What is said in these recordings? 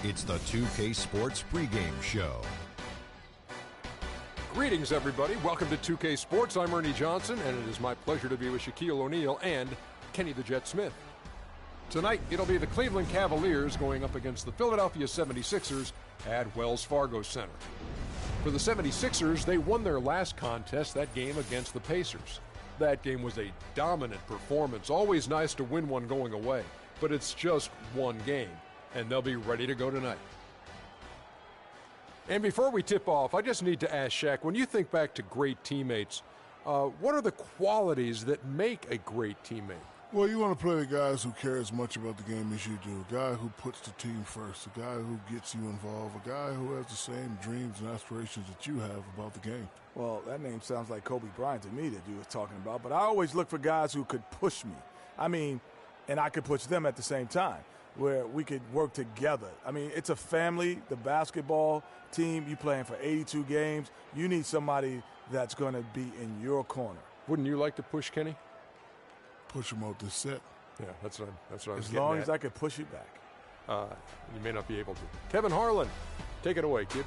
It's the 2K Sports pregame show. Greetings, everybody. Welcome to 2K Sports. I'm Ernie Johnson, and it is my pleasure to be with Shaquille O'Neal and Kenny the Jet Smith. Tonight, it'll be the Cleveland Cavaliers going up against the Philadelphia 76ers at Wells Fargo Center. For the 76ers, they won their last contest, that game against the Pacers. That game was a dominant performance. Always nice to win one going away, but it's just one game, and they'll be ready to go tonight. And before we tip off, I just need to ask Shaq, when you think back to great teammates, what are the qualities that make a great teammate? Well, you want to play the guys who care as much about the game as you do, a guy who puts the team first, a guy who gets you involved, a guy who has the same dreams and aspirations that you have about the game. Well, that name sounds like Kobe Bryant to me that you were talking about, but I always look for guys who could push me. And I could push them at the same time, where we could work together. It's a family, the basketball team, you playing for 82 games. You need somebody that's going to be in your corner. Wouldn't you like to push Kenny? Push him out the set. Yeah, that's what I was getting As long at. as I could push you back. You may not be able to. Kevin Harlan, take it away, kid.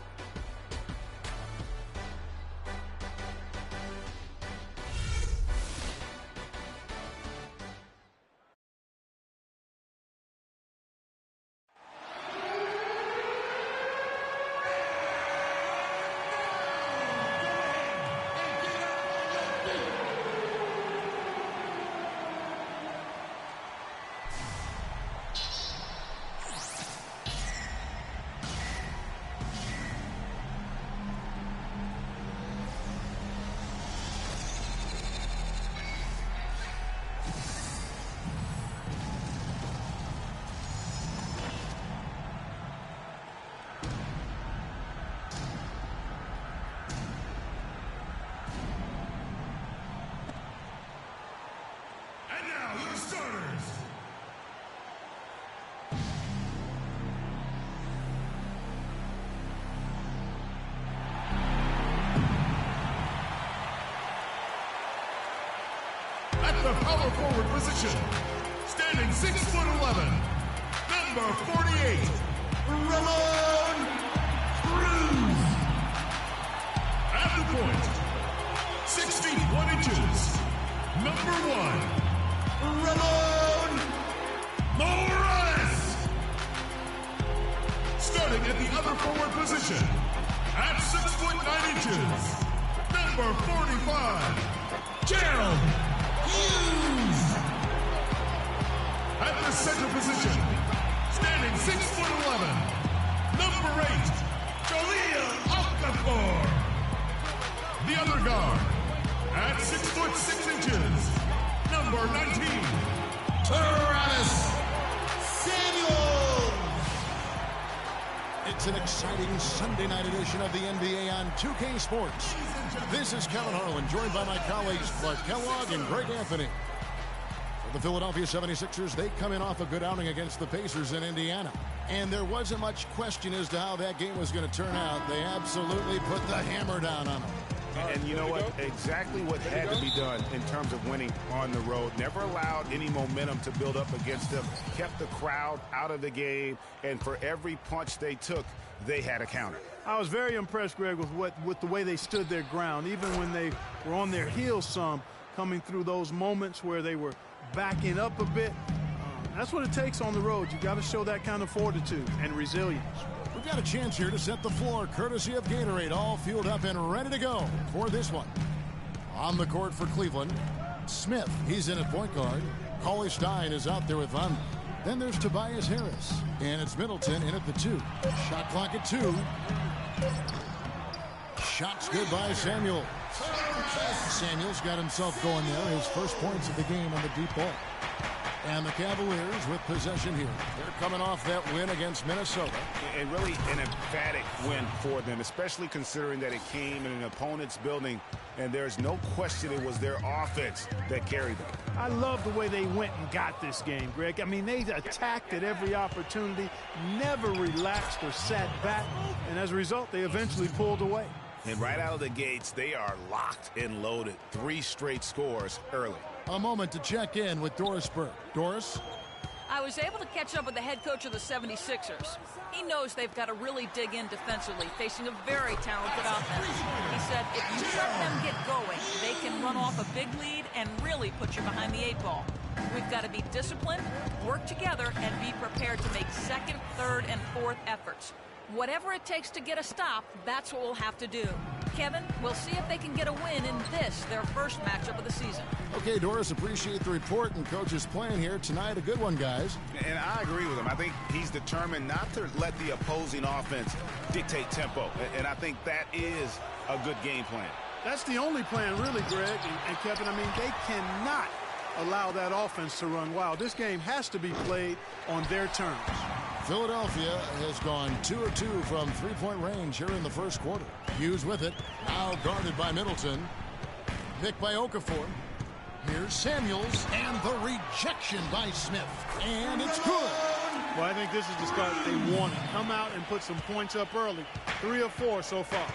The power forward position, standing 6'11", number 48, Ramon Cruz. At the point, 6 feet 1 inches, number 1, Ramon Morales. Starting at the other forward position, at 6 foot 9 inches, number 45, Gerald Hughes. At the center position, standing 6'11", number 8, Jaleel Okafor. The other guard, at 6 foot 6 inches, number 19, Travis Samuels. It's an exciting Sunday night edition of the NBA on 2K Sports. This is Kevin Harlan, joined by my colleagues Clark Kellogg and Greg Anthony. For the Philadelphia 76ers, they come in off a good outing against the Pacers in Indiana. And there wasn't much question as to how that game was going to turn out. They absolutely put the hammer down on them. And you know what? Exactly what had to be done in terms of winning on the road. Never allowed any momentum to build up against them. Kept the crowd out of the game. And for every punch they took, they had a counter. I was very impressed, Greg, with the way they stood their ground, even when they were on their heels some, coming through those moments where they were backing up a bit. That's what it takes on the road. You've got to show that kind of fortitude and resilience. We've got a chance here to set the floor, courtesy of Gatorade, all fueled up and ready to go for this one. On the court for Cleveland, Smith, he's in at point guard. Cauley Stein is out there with Van. Then there's Tobias Harris, and it's Middleton in at the 2. Shot clock at 2. Shots good by Samuels. Samuels got himself going there, his first points of the game on the deep ball. And the Cavaliers with possession here. They're coming off that win against Minnesota. And really an emphatic win for them, especially considering that it came in an opponent's building, and there's no question it was their offense that carried them. I love the way they went and got this game, Greg. They attacked at every opportunity, never relaxed or sat back, and as a result, they eventually pulled away. And right out of the gates, they are locked and loaded. 3 straight scores early. A moment to check in with Doris Burke. Doris? I was able to catch up with the head coach of the 76ers. He knows they've got to really dig in defensively, facing a very talented offense. He said if you let them get going, they can run off a big lead and really put you behind the 8 ball. We've got to be disciplined, work together, and be prepared to make second, third, and fourth efforts. Whatever it takes to get a stop, that's what we'll have to do. Kevin, we'll see if they can get a win in this, their first matchup of the season. Okay, Doris, appreciate the report and coach's plan here tonight. A good one, guys. And I agree with him. I think he's determined not to let the opposing offense dictate tempo. And I think that is a good game plan. That's the only plan, really, Greg and Kevin. I mean, they cannot allow that offense to run wild. This game has to be played on their terms. Philadelphia has gone 2 of 2 from three-point range here in the first quarter. Hughes with it. Now guarded by Middleton. Picked by Okafor. Here's Samuels. And the rejection by Smith. And it's good. Well, I think this is the start they wanted. Come out and put some points up early. 3 of 4 so far.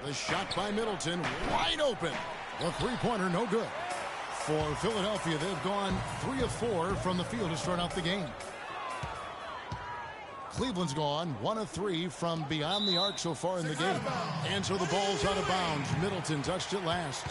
The shot by Middleton. Wide open. The three-pointer no good. For Philadelphia, they've gone 3 of 4 from the field to start out the game. Cleveland's gone 1 of 3 from beyond the arc so far in the game. And so the ball's out of bounds. Middleton touched it last.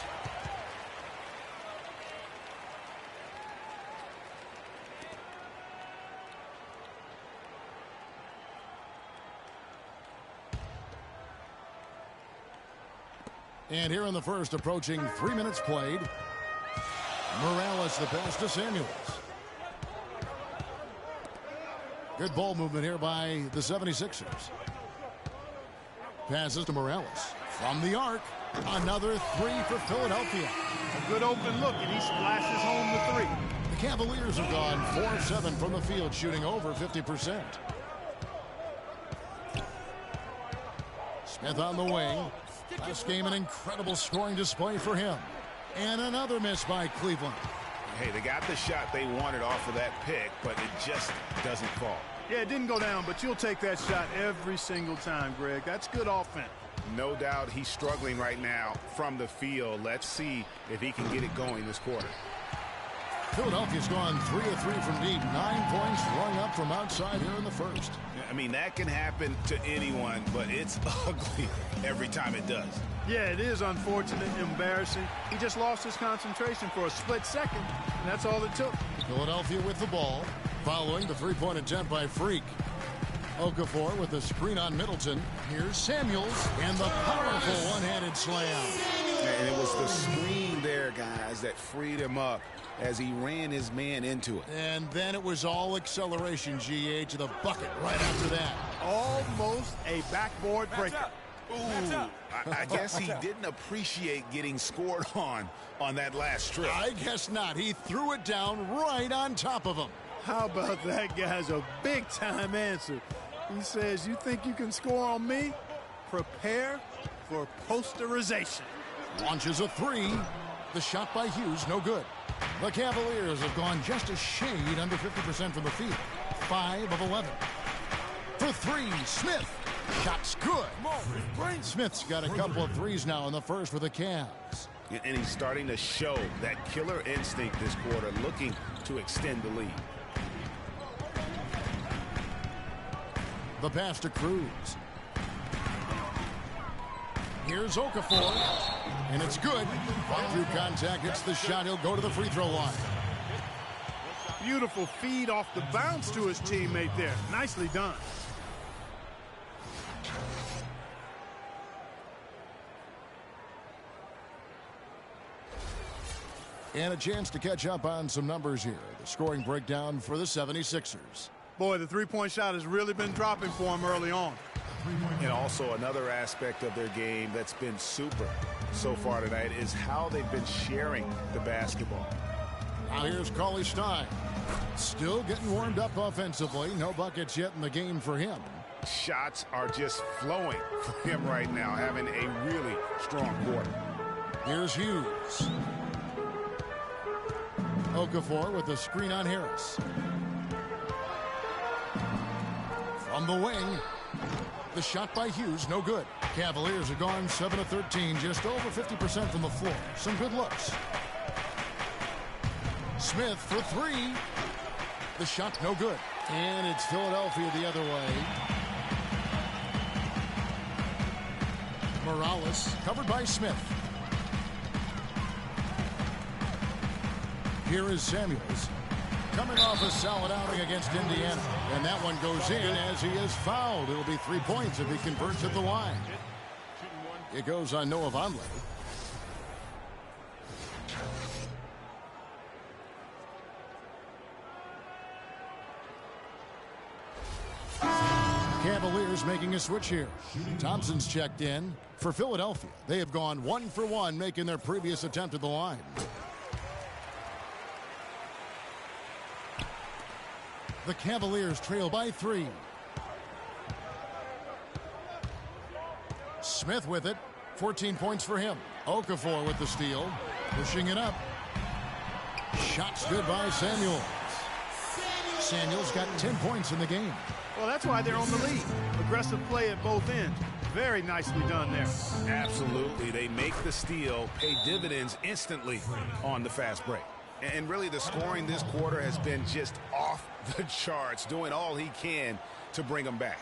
And here in the first, approaching 3 minutes played. Morales the pass to Samuels. Good ball movement here by the 76ers. Passes to Morales. From the arc, another 3 for Philadelphia. A good open look, and he splashes home the 3. The Cavaliers have gone 4 of 7 from the field, shooting over 50%. Smith on the wing. Last game, an incredible scoring display for him. And another miss by Cleveland. Hey, they got the shot they wanted off of that pick, but it just doesn't fall. Yeah, it didn't go down, but you'll take that shot every single time, Greg. That's good offense. No doubt he's struggling right now from the field. Let's see if he can get it going this quarter. Philadelphia's gone 3 of 3 from deep. 9 points rung up from outside here in the first. I mean, that can happen to anyone, but it's ugly every time it does. Yeah, it is unfortunate, embarrassing. He just lost his concentration for a split second, and that's all it took. Philadelphia with the ball, following the three-point attempt by Freak. Okafor with the screen on Middleton. Here's Samuels, and the powerful one-handed slam. And it was the screen there, guys, that freed him up as he ran his man into it. And then it was all acceleration, GA, to the bucket right after that. Almost a backboard breaker. Ooh, I guess he didn't appreciate getting scored on that last trip. I guess not. He threw it down right on top of him. How about that, guys? A big-time answer. He says, you think you can score on me? Prepare for posterization. Launches a 3. The shot by Hughes, no good. The Cavaliers have gone just a shade under 50% from the field. 5 of 11. For 3, Smith. Shot's good. Smith's got a couple of threes now in the first for the Cavs. And he's starting to show that killer instinct this quarter, looking to extend the lead. The pass to Cruz. Here's Okafor. And it's good. Through contact, hits the shot. He'll go to the free throw line. Beautiful feed off the bounce to his teammate there. Nicely done. And a chance to catch up on some numbers here. The scoring breakdown for the 76ers. Boy, the three-point shot has really been dropping for him early on. And also another aspect of their game that's been super so far tonight is how they've been sharing the basketball. Now here's Cauley Stein. Still getting warmed up offensively. No buckets yet in the game for him. Shots are just flowing for him right now, having a really strong quarter. Here's Hughes. Okafor with the screen on Harris. From the wing. The shot by Hughes, no good. Cavaliers are gone 7 of 13, just over 50% from the floor. Some good looks. Smith for 3. The shot no good. And it's Philadelphia the other way. Morales covered by Smith. Here is Samuels coming off a solid outing against Indiana. And that one goes in as he is fouled. It'll be 3 points if he converts at the line. It goes on Noah Vonleh. Cavaliers making a switch here. Thompson's checked in for Philadelphia. They have gone 1 for 1, making their previous attempt at the line. The Cavaliers trail by 3. Smith with it. 14 points for him. Okafor with the steal. Pushing it up. Shots good by Samuels. Samuels got 10 points in the game. Well, that's why they're on the lead. Aggressive play at both ends. Very nicely done there. Absolutely. They make the steal, pay dividends instantly on the fast break. And really, the scoring this quarter has been just off the charts, doing all he can to bring them back.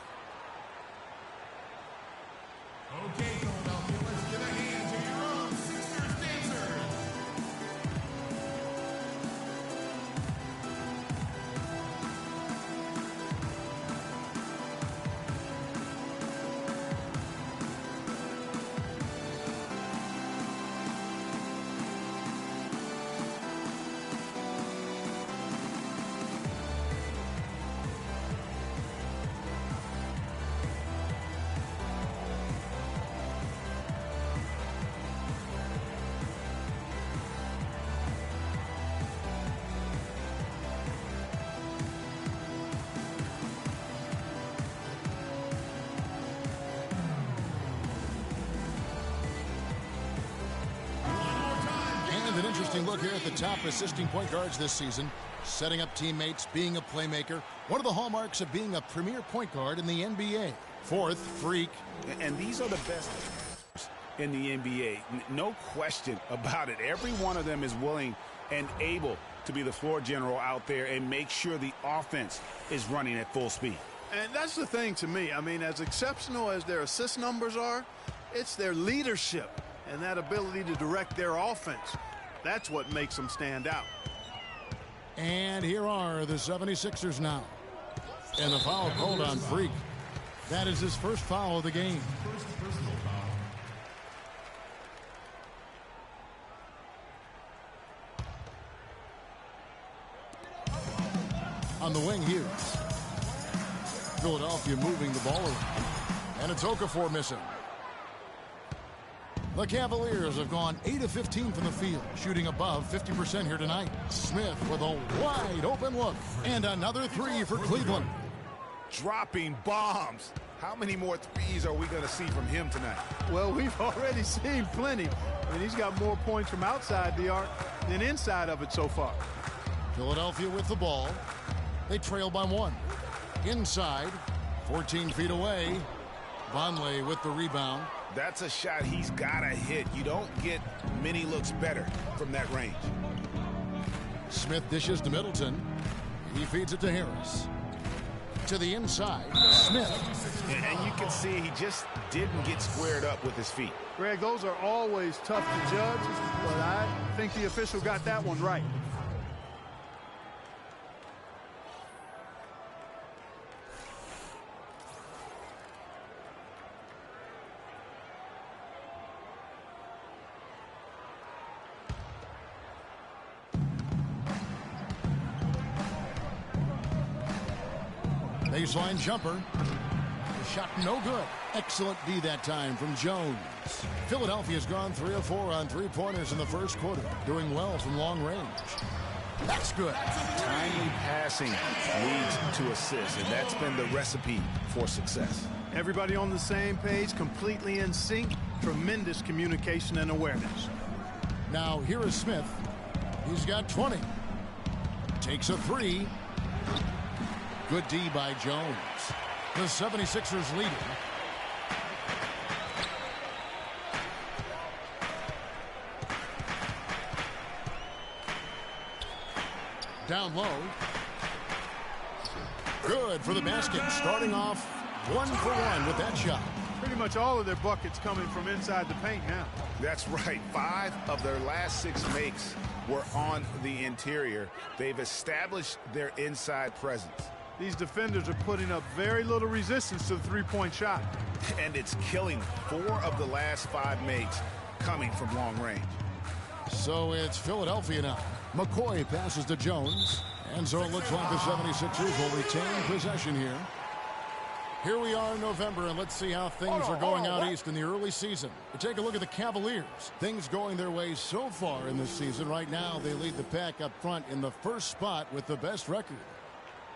Okay, Philadelphia, let's get a hand to your own Sixers dancers. An interesting look here at the top assisting point guards this season. Setting up teammates, being a playmaker. One of the hallmarks of being a premier point guard in the NBA. Fourth, freak. And these are the best in the NBA. No question about it. Every one of them is willing and able to be the floor general out there and make sure the offense is running at full speed. And that's the thing to me. I mean, as exceptional as their assist numbers are, it's their leadership and that ability to direct their offense. That's what makes them stand out. And here are the 76ers now. And the foul called on Freak. That is his first foul of the game. On the wing, Hughes. Philadelphia moving the ball around. And it's Okafor missing. The Cavaliers have gone 8 of 15 from the field, shooting above 50% here tonight. Smith with a wide open look. And another 3 for Cleveland. Dropping bombs. How many more threes are we going to see from him tonight? Well, we've already seen plenty. I mean, he's got more points from outside the arc than inside of it so far. Philadelphia with the ball. They trail by 1. Inside, 14 feet away. Vonleh with the rebound. That's a shot he's got to hit. You don't get many looks better from that range. Smith dishes to Middleton. He feeds it to Harris. To the inside, Smith. And you can see he just didn't get squared up with his feet. Greg, those are always tough to judge, but I think the official got that one right. Baseline jumper. The shot no good. Excellent D that time from Jones. Philadelphia's gone 3 of 4 on three-pointers in the first quarter. Doing well from long range. That's good. Timely passing leads to assists, and that's been the recipe for success. Everybody on the same page, completely in sync. Tremendous communication and awareness. Now here is Smith. He's got 20. Takes a 3. Good D by Jones. The 76ers leading. Down low. Good for the basket, starting off 1 for 1 with that shot. Pretty much all of their buckets coming from inside the paint now. That's right. 5 of their last 6 makes were on the interior. They've established their inside presence. These defenders are putting up very little resistance to the three-point shot. And it's killing 4 of the last 5 makes coming from long range. So it's Philadelphia now. McCoy passes to Jones. And so it looks like the 76ers will retain possession here. Here we are in November, and let's see how things are going out east in the early season. Take a look at the Cavaliers. Things going their way so far in this season. Right now, they lead the pack up front in the first spot with the best record.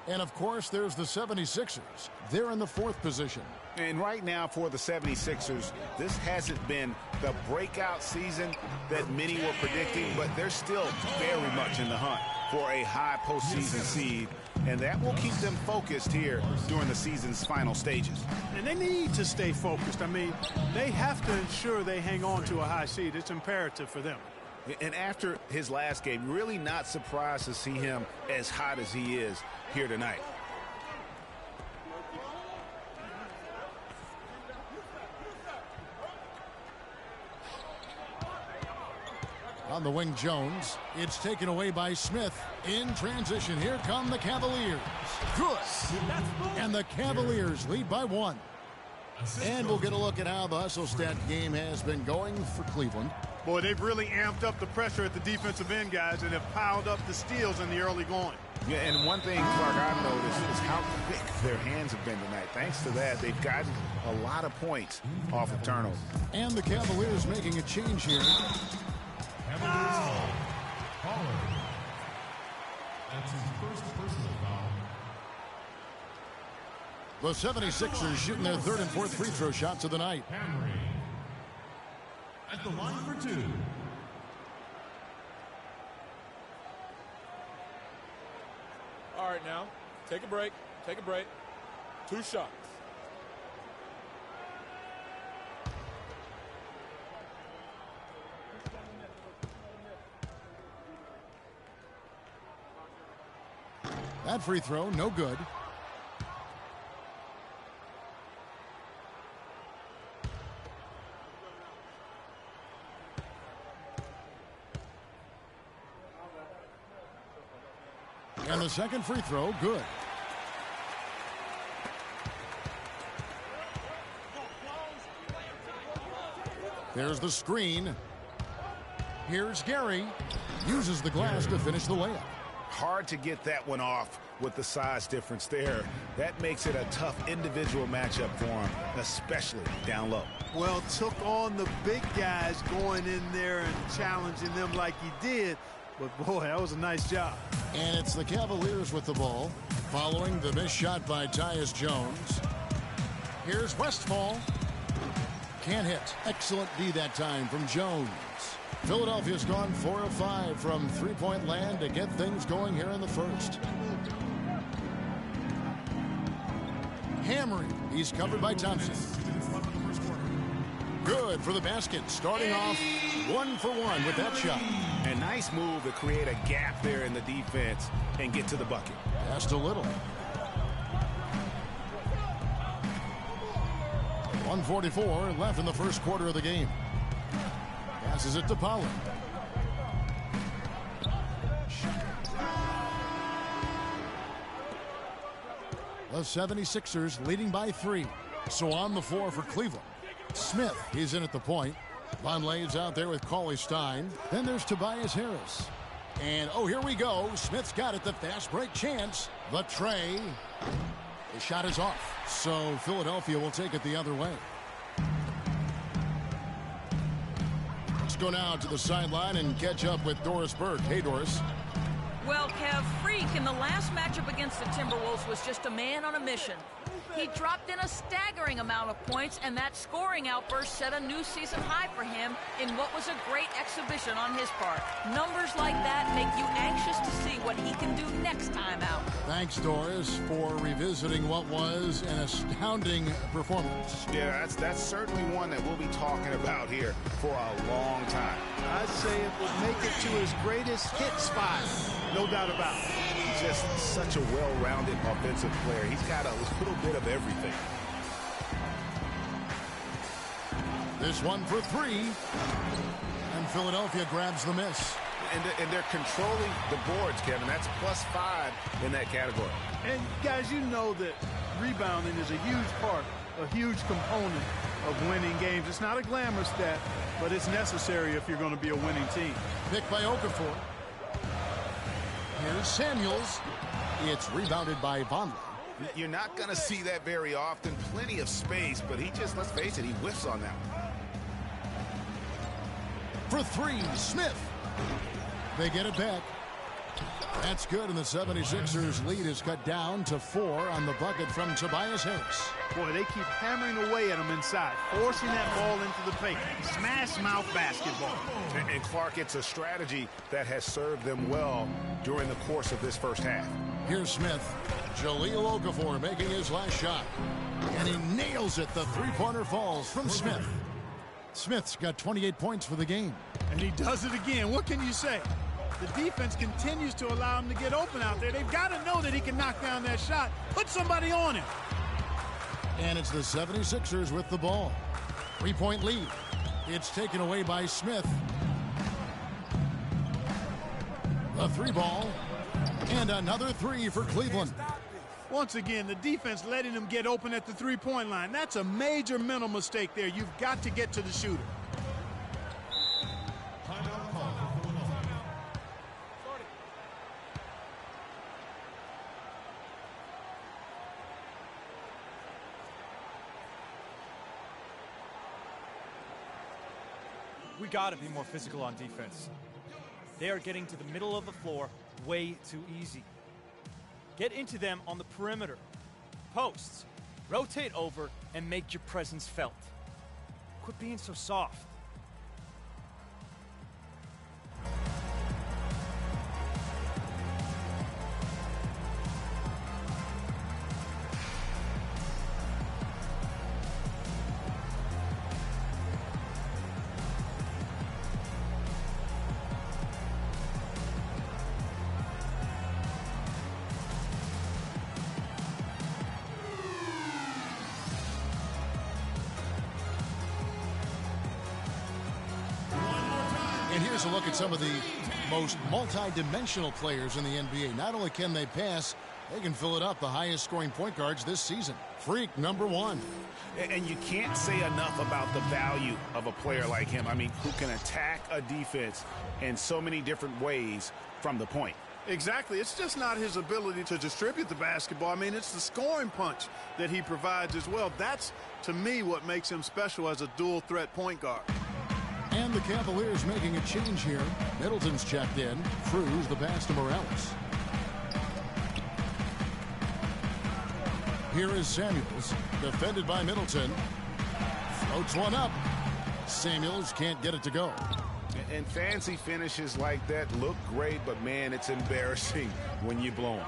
And, of course, there's the 76ers. They're in the 4th position. And right now for the 76ers, this hasn't been the breakout season that many were predicting, but they're still very much in the hunt for a high postseason seed. And that will keep them focused here during the season's final stages. And they need to stay focused. I mean, they have to ensure they hang on to a high seed. It's imperative for them. And after his last game, really not surprised to see him as hot as he is here tonight. On the wing, Jones. It's taken away by Smith. In transition, here come the Cavaliers. Good. And the Cavaliers lead by 1. And we'll get a look at how the hustle stat game has been going for Cleveland. Boy, they've really amped up the pressure at the defensive end, guys, and have piled up the steals in the early going. Yeah, and one thing, Clark, I've noticed is how quick their hands have been tonight. Thanks to that, they've gotten a lot of points off of turnovers. And the Cavaliers making a change here. That's his first personal foul. The 76ers shooting their 3rd and 4th free throw shots of the night. Henry at the line for 2. All right, now, take a break. 2 shots. That free throw, no good. And the second free throw, good. There's the screen. Here's Gary. Uses the glass to finish the layup. Hard to get that one off with the size difference there. That makes it a tough individual matchup for him, especially down low. Well, took on the big guys going in there and challenging them like he did. But, boy, that was a nice job. And it's the Cavaliers with the ball, following the missed shot by Tyus Jones. Here's Westphal. Can't hit. Excellent D that time from Jones. Philadelphia's gone 4 of 5 from three-point land to get things going here in the first. Hammering. He's covered by Thompson. Good for the basket. Starting off 1 for 1 with that shot. A nice move to create a gap there in the defense and get to the bucket. Just a little. 1:44 left in the first quarter of the game. Passes it to Pollard. The 76ers leading by 3. So on the floor for Cleveland. Smith, he's in at the point. Vonleh's out there with Cauley Stein. Then there's Tobias Harris. And, oh, here we go. Smith's got it. The fast break chance. The tray. The shot is off. So Philadelphia will take it the other way. Let's go now to the sideline and catch up with Doris Burke. Hey, Doris. Well, Kev, Freak in the last matchup against the Timberwolves was just a man on a mission. He dropped in a staggering amount of points, and that scoring outburst set a new season high for him in what was a great exhibition on his part. Numbers like that make you anxious to see what he can do next time out. Thanks, Doris, for revisiting what was an astounding performance. Yeah, that's certainly one that we'll be talking about here for a long time. I'd say it would make it to his greatest hit spot. No doubt about it. just such a well-rounded offensive player. He's got a little bit of everything. This one for three. And Philadelphia grabs the miss. And they're controlling the boards, Kevin. That's +5 in that category. And, guys, you know that rebounding is a huge part, a huge component of winning games. It's not a glamour stat, but it's necessary if you're going to be a winning team. Picked by Okafor. Here's Samuels. It's rebounded by Vonleh. You're not going to see that very often. Plenty of space, but he just, let's face it, he whiffs on that one. For three, Smith. They get it back. That's good, and the 76ers lead is cut down to 4 on the bucket from Tobias Harris. Boy, they keep hammering away at him inside, forcing that ball into the paint. Smash mouth basketball. And Clark, it's a strategy that has served them well during the course of this first half. Here's Smith. Jahlil Okafor making his last shot. And he nails it. The three-pointer falls from Smith. Smith's got 28 points for the game. And he does it again. What can you say? The defense continues to allow him to get open out there. They've got to know that he can knock down that shot. Put somebody on him. And it's the 76ers with the ball. 3-point lead. It's taken away by Smith. A three ball. And another three for Cleveland. Once again, the defense letting him get open at the three-point line. That's a major mental mistake there. You've got to get to the shooter. We got to be more physical on defense. They are getting to the middle of the floor way too easy. Get into them on the perimeter. Posts. Rotate over and make your presence felt. Quit being so soft. And here's a look at some of the most multi-dimensional players in the NBA. Not only can they pass, they can fill it up. The highest scoring point guards this season. Freak number one. And you can't say enough about the value of a player like him. I mean, who can attack a defense in so many different ways from the point. Exactly. It's just not his ability to distribute the basketball. I mean, it's the scoring punch that he provides as well. That's, to me, what makes him special as a dual-threat point guard. And the Cavaliers making a change here. Middleton's checked in. Cruz the pass to Morales. Here is Samuels, defended by Middleton. Floats one up. Samuels can't get it to go. And fancy finishes like that look great, but man, it's embarrassing when you blow them.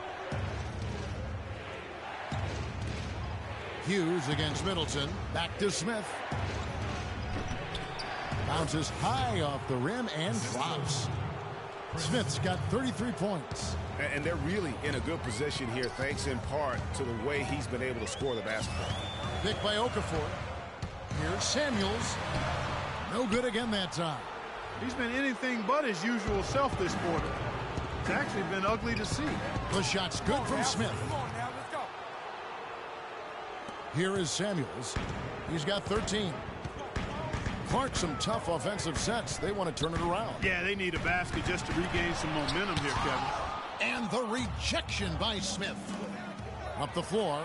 Hughes against Middleton. Back to Smith. Bounces high off the rim and drops. Smith's got 33 points. And they're really in a good position here, thanks in part to the way he's been able to score the basketball. Picked by Okafor. Here's Samuels. No good again that time. He's been anything but his usual self this quarter. It's actually been ugly to see. The shot's good from Smith. Here is Samuels. He's got 13. Clark, some tough offensive sets. They want to turn it around. Yeah, they need a basket just to regain some momentum here, Kevin. And the rejection by Smith. Up the floor.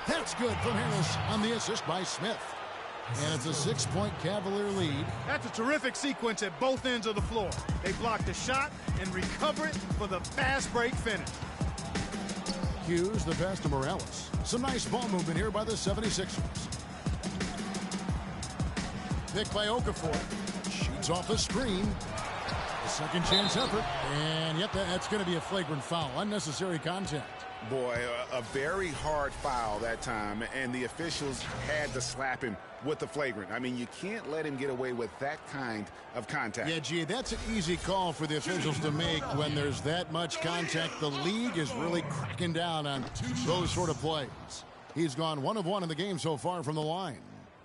That's good from Harris on the assist by Smith. And it's a 6-point Cavalier lead. That's a terrific sequence at both ends of the floor. They block the shot and recover it for the fast break finish. Hughes the pass to Morales. Some nice ball movement here by the 76ers. Picked by Okafor. Shoots off the screen. A second chance effort. And yep, that's going to be a flagrant foul. Unnecessary contact. Boy, a very hard foul that time, and the officials had to slap him with the flagrant. I mean, you can't let him get away with that kind of contact. Yeah, gee, that's an easy call for the officials to make when there's that much contact. The league is really cracking down on those sort of plays. He's gone 1 of 1 in the game so far from the line.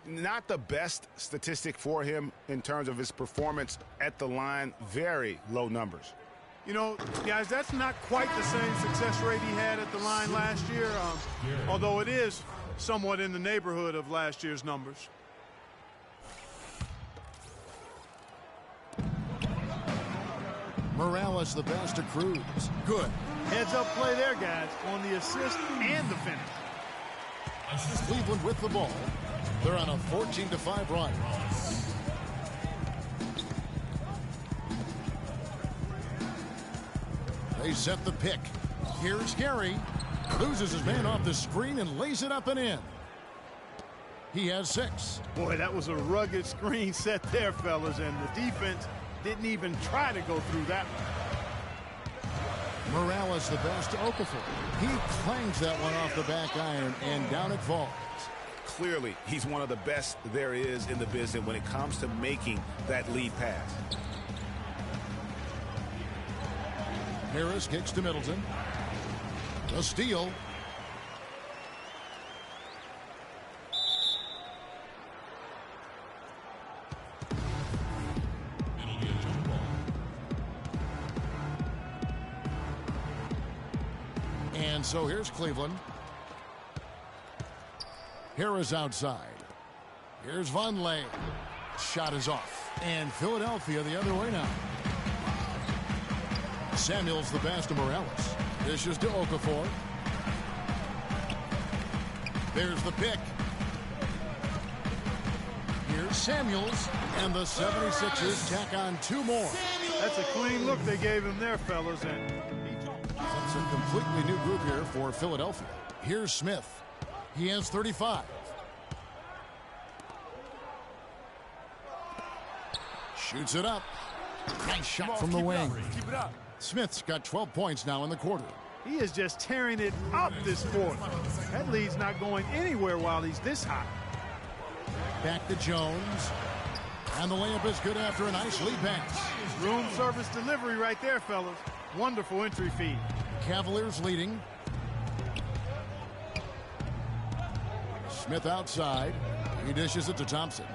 Not the best statistic for him in terms of his performance at the line. Very low numbers. You know, guys, that's not quite the same success rate he had at the line last year, although it is somewhat in the neighborhood of last year's numbers. Morales, the pass to Cruz. Good. Heads-up play there, guys, on the assist and the finish. Cleveland with the ball. They're on a 14-5 run. They set the pick. Here's Gary. Loses his man off the screen and lays it up and in. He has 6. Boy, that was a rugged screen set there, fellas, and the defense didn't even try to go through that one. Morales the pass to Okafor. He clangs that one off the back iron, and down it falls. Clearly, he's one of the best there is in the business when it comes to making that lead pass. Harris kicks to Middleton. The steal. And so here's Cleveland. Harris outside. Here's Vonleh. Shot is off. And Philadelphia the other way now. Samuels the pass to Morales. Dishes to Okafor. There's the pick. Here's Samuels. And the 76ers tack on 2 more. That's a clean look they gave him there, fellas. And it's a completely new group here for Philadelphia. Here's Smith. He has 35. Shoots it up. Nice shot from the wing. Keep it up. Smith's got 12 points now in the quarter. He is just tearing it up this quarter. That lead's not going anywhere while he's this hot. Back to Jones. And the layup is good after a nice lead pass. Room service delivery right there, fellas. Wonderful entry feed. Cavaliers leading. Smith outside. He dishes it to Thompson.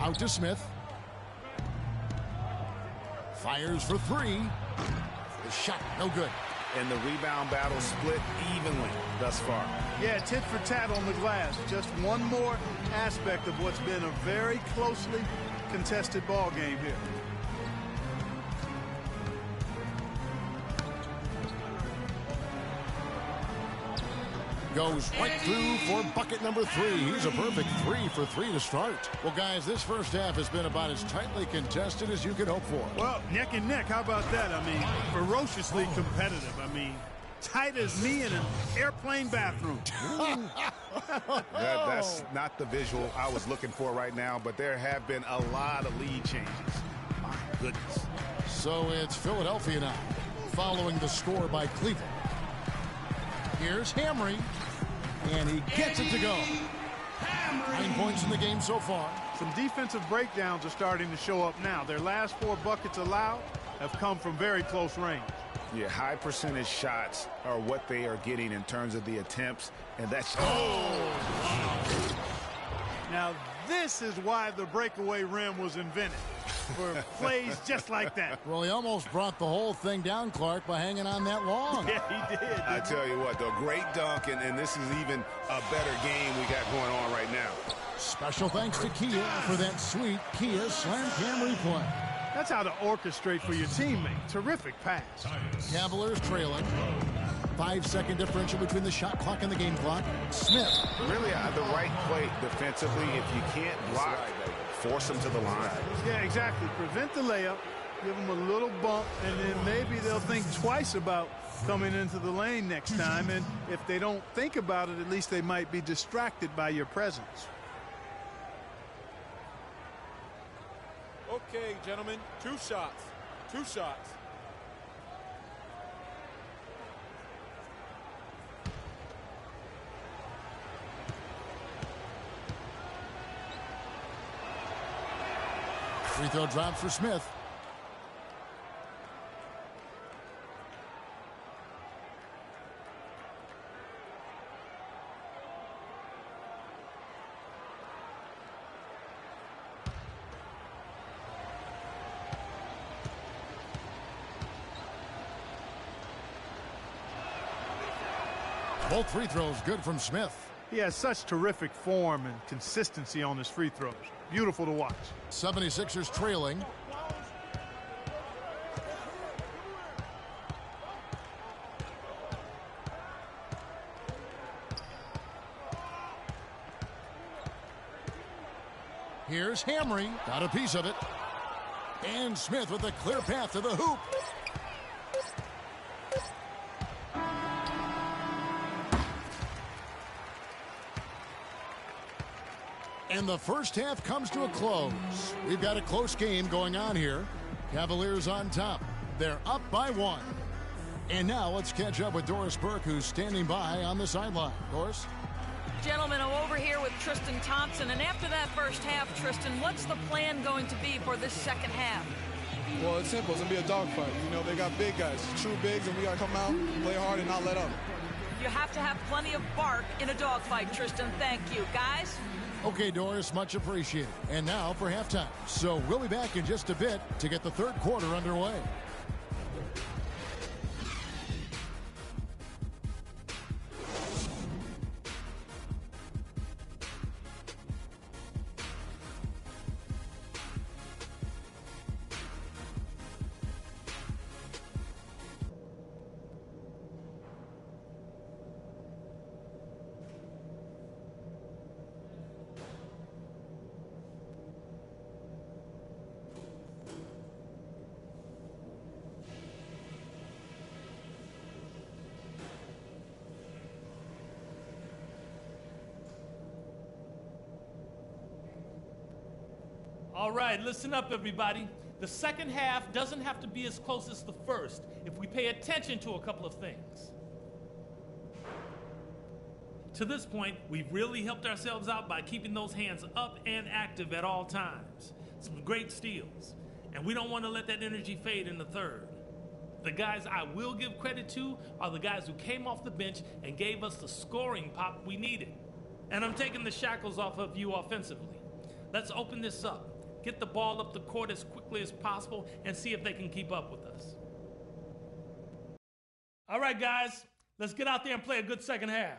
Out to Smith. Fires for 3. The shot, no good. And the rebound battle split evenly thus far. Yeah, tit for tat on the glass. Just one more aspect of what's been a very closely contested ball game here. Goes right through for bucket number 3. He's a perfect 3 for 3 to start. Well, guys, this first half has been about as tightly contested as you could hope for. Well, neck and neck. How about that? I mean, ferociously competitive. I mean, tight as me in an airplane bathroom. That's not the visual I was looking for right now, but there have been a lot of lead changes. My goodness. So it's Philadelphia now, following the score by Cleveland. Here's Hamry, and he gets it to go. 9 points in the game so far. Some defensive breakdowns are starting to show up now. Their last 4 buckets allowed have come from very close range. Yeah, high percentage shots are what they are getting in terms of the attempts, and that's... Now, this is why the breakaway rim was invented, for plays just like that. Well, he almost brought the whole thing down, Clark, by hanging on that long. Yeah, he did. I tell you what, though, great dunk, and this is even a better game we got going on right now. Special thanks to Kia for that sweet Kia slam cam replay. That's how to orchestrate for your teammate. Terrific pass. Cavaliers trailing. 5-second differential between the shot clock and the game clock. Smith. Really the right play defensively. If you can't block, force them to the line. Yeah, exactly. Prevent the layup. Give them a little bump, and then maybe they'll think twice about coming into the lane next time. And if they don't think about it, at least they might be distracted by your presence. Okay, gentlemen, 2 shots. 2 shots. Free throw drops for Smith. Both free throws good from Smith. He has such terrific form and consistency on his free throws. Beautiful to watch. 76ers trailing. Here's Hamry. Got a piece of it. And Smith with a clear path to the hoop. And the first half comes to a close. We've got a close game going on here. Cavaliers on top. They're up by 1. And now let's catch up with Doris Burke, who's standing by on the sideline. Doris? Gentlemen, I'm over here with Tristan Thompson. And after that first half, Tristan, what's the plan going to be for this second half? Well, it's simple. It's going to be a dogfight. You know, they got big guys, true bigs, and we got to come out, play hard, and not let up. You have to have plenty of bark in a dogfight, Tristan. Thank you. Guys? Okay, Doris, much appreciated. And now for halftime. So we'll be back in just a bit to get the third quarter underway. All right, listen up, everybody. The second half doesn't have to be as close as the first if we pay attention to a couple of things. To this point, we've really helped ourselves out by keeping those hands up and active at all times. Some great steals. And we don't want to let that energy fade in the third. The guys I will give credit to are the guys who came off the bench and gave us the scoring pop we needed. And I'm taking the shackles off of you offensively. Let's open this up. Get the ball up the court as quickly as possible and see if they can keep up with us. All right, guys, let's get out there and play a good second half.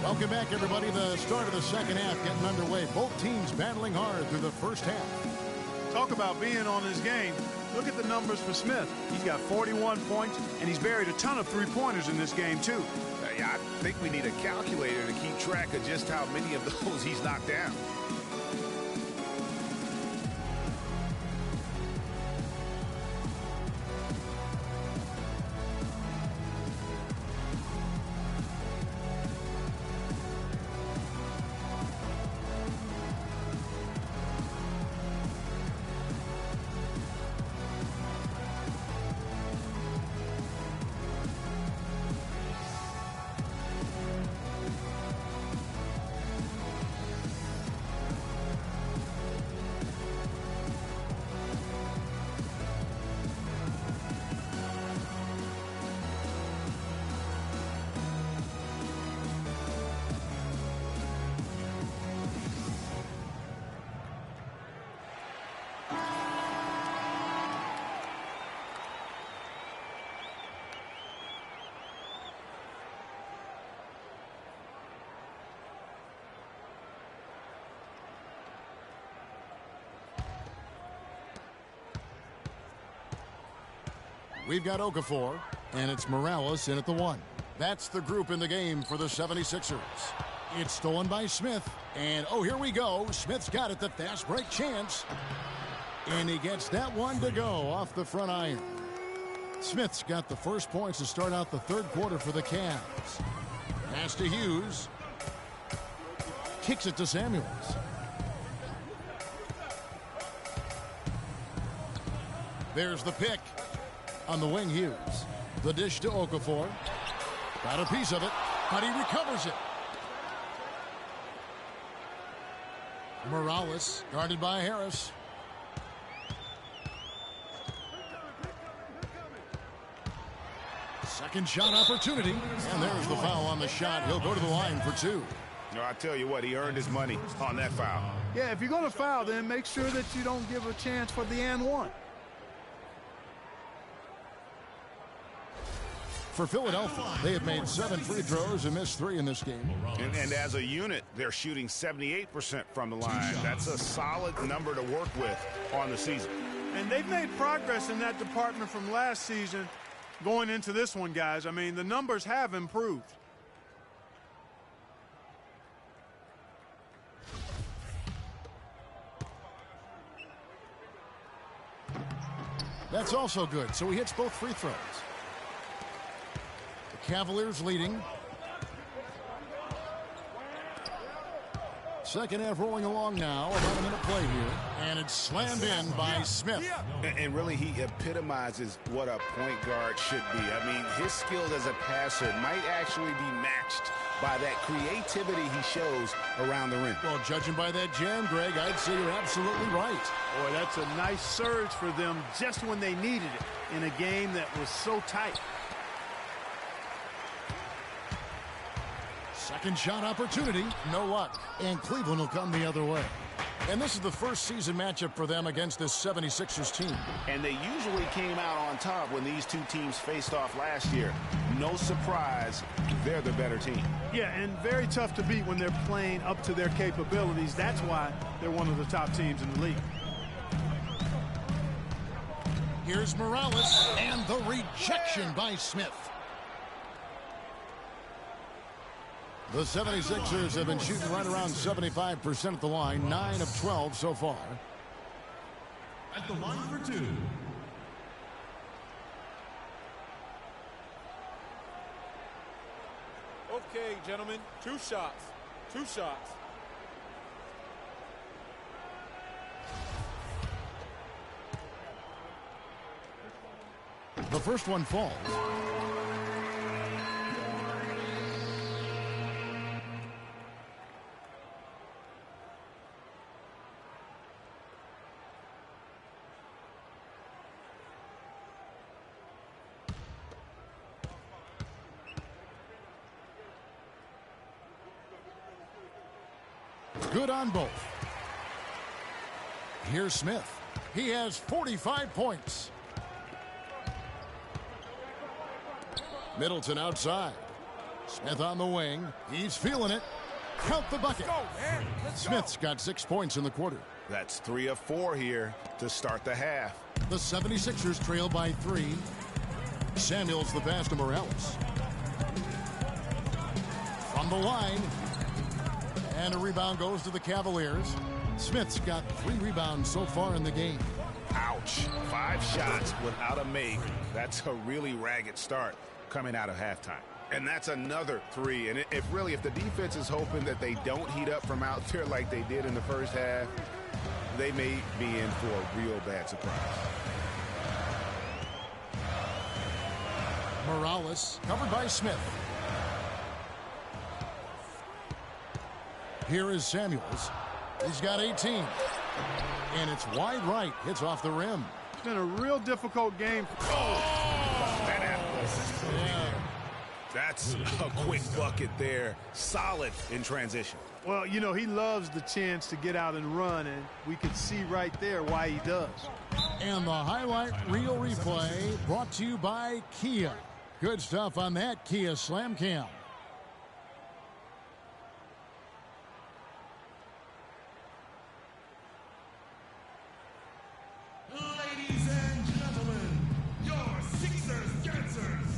Welcome back, everybody. The start of the second half getting underway. Both teams battling hard through the first half. Talk about being on his game. Look at the numbers for Smith. He's got 41 points, and he's buried a ton of three-pointers in this game, too. Yeah, I think we need a calculator to keep track of just how many of those he's knocked down. We've got Okafor, and it's Morales in at the 1. That's the group in the game for the 76ers. It's stolen by Smith, and oh, here we go. Smith's got it, the fast break chance. And he gets that one to go off the front iron. Smith's got the first points to start out the third quarter for the Cavs. Pass to Hughes. Kicks it to Samuels. There's the pick on the wing. Hughes. The dish to Okafor. Got a piece of it, but he recovers it. Morales guarded by Harris. Second shot opportunity, and there's the foul on the shot. He'll go to the line for two. No, I tell you what, he earned his money on that foul. Yeah, if you're going to foul, then make sure that you don't give a chance for the and one. For Philadelphia, they have made 7 free throws and missed 3 in this game. And as a unit, they're shooting 78% from the line. That's a solid number to work with on the season. And they've made progress in that department from last season going into this one, guys. I mean, the numbers have improved. That's also good, so he hits both free throws. The Cavaliers leading. Second half rolling along now. About a minute play here. And it's slammed in by Smith. And really, he epitomizes what a point guard should be. I mean, his skills as a passer might actually be matched by that creativity he shows around the rim. Well, judging by that jam, Greg, I'd say you're absolutely right. Boy, that's a nice surge for them just when they needed it in a game that was so tight. Second shot opportunity, no luck. And Cleveland will come the other way. And this is the first season matchup for them against this 76ers team. And they usually came out on top when these two teams faced off last year. No surprise, they're the better team. Yeah, and very tough to beat when they're playing up to their capabilities. That's why they're one of the top teams in the league. Here's Morales, and the rejection by Smith. The 76ers have been shooting right around 75% at the line, 9 of 12 so far. At the line for two. Okay, gentlemen, 2 shots. 2 shots. The first one falls. Good on both. Here's Smith. He has 45 points. Middleton outside. Smith on the wing. He's feeling it. Count the bucket. Smith's got 6 points in the quarter. That's 3 of 4 here to start the half. The 76ers trail by 3. Samuels the pass to Morales. From the line. And a rebound goes to the Cavaliers. Smith's got 3 rebounds so far in the game. Ouch. 5 shots without a make. That's a really ragged start coming out of halftime. And that's another 3. And if the defense is hoping that they don't heat up from out there like they did in the first half, they may be in for a real bad surprise. Morales covered by Smith. Here is Samuels. He's got 18. And it's wide right. Hits off the rim. It's been a real difficult game. That's a quick bucket there. Solid in transition. Well, you know, he loves the chance to get out and run, and we can see right there why he does. And the highlight reel replay brought to you by Kia. Good stuff on that Kia Slam Cam. Ladies and gentlemen, your Sixers dancers.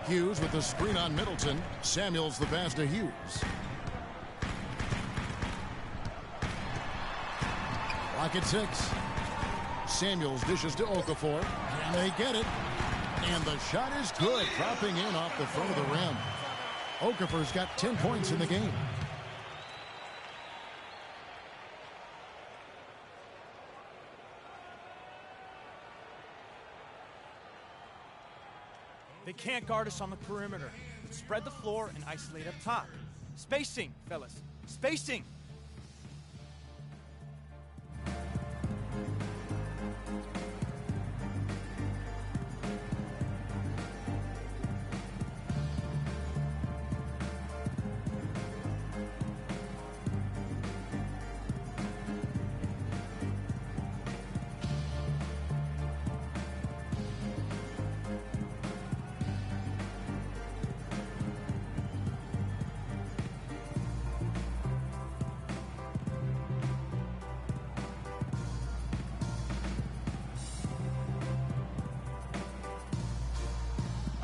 Hughes with the screen on Middleton. Samuels the pass to Hughes. Clock at 6. Samuels dishes to Okafor. And they get it. And the shot is good, dropping in off the front of the rim. Okafor's got 10 points in the game. They can't guard us on the perimeter. Spread the floor and isolate up top. Spacing, fellas. Spacing.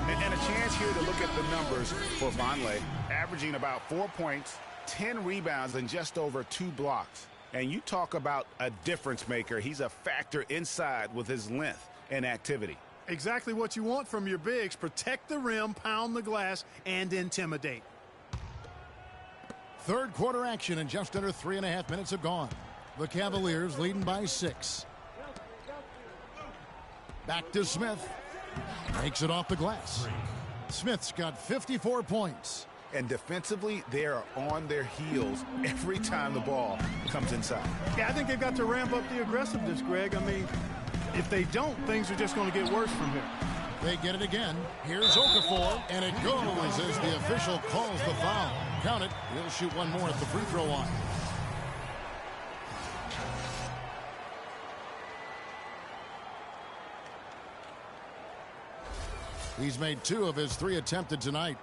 And a chance here to look at the numbers for Vonleh, averaging about 4 points, 10 rebounds, and just over 2 blocks. And you talk about a difference maker. He's a factor inside with his length and activity. Exactly what you want from your bigs. Protect the rim, pound the glass, and intimidate. Third quarter action, and just under 3.5 minutes have gone. The Cavaliers leading by 6. Back to Smith. Makes it off the glass. Smith's got 54 points. And defensively, they are on their heels every time the ball comes inside. Yeah, I think they've got to ramp up the aggressiveness, Greg. I mean, if they don't, things are just going to get worse from here. They get it again. Here's Okafor, and it goes as the official calls the foul. Count it. He'll shoot one more at the free throw line. He's made 2 of his 3 attempted tonight.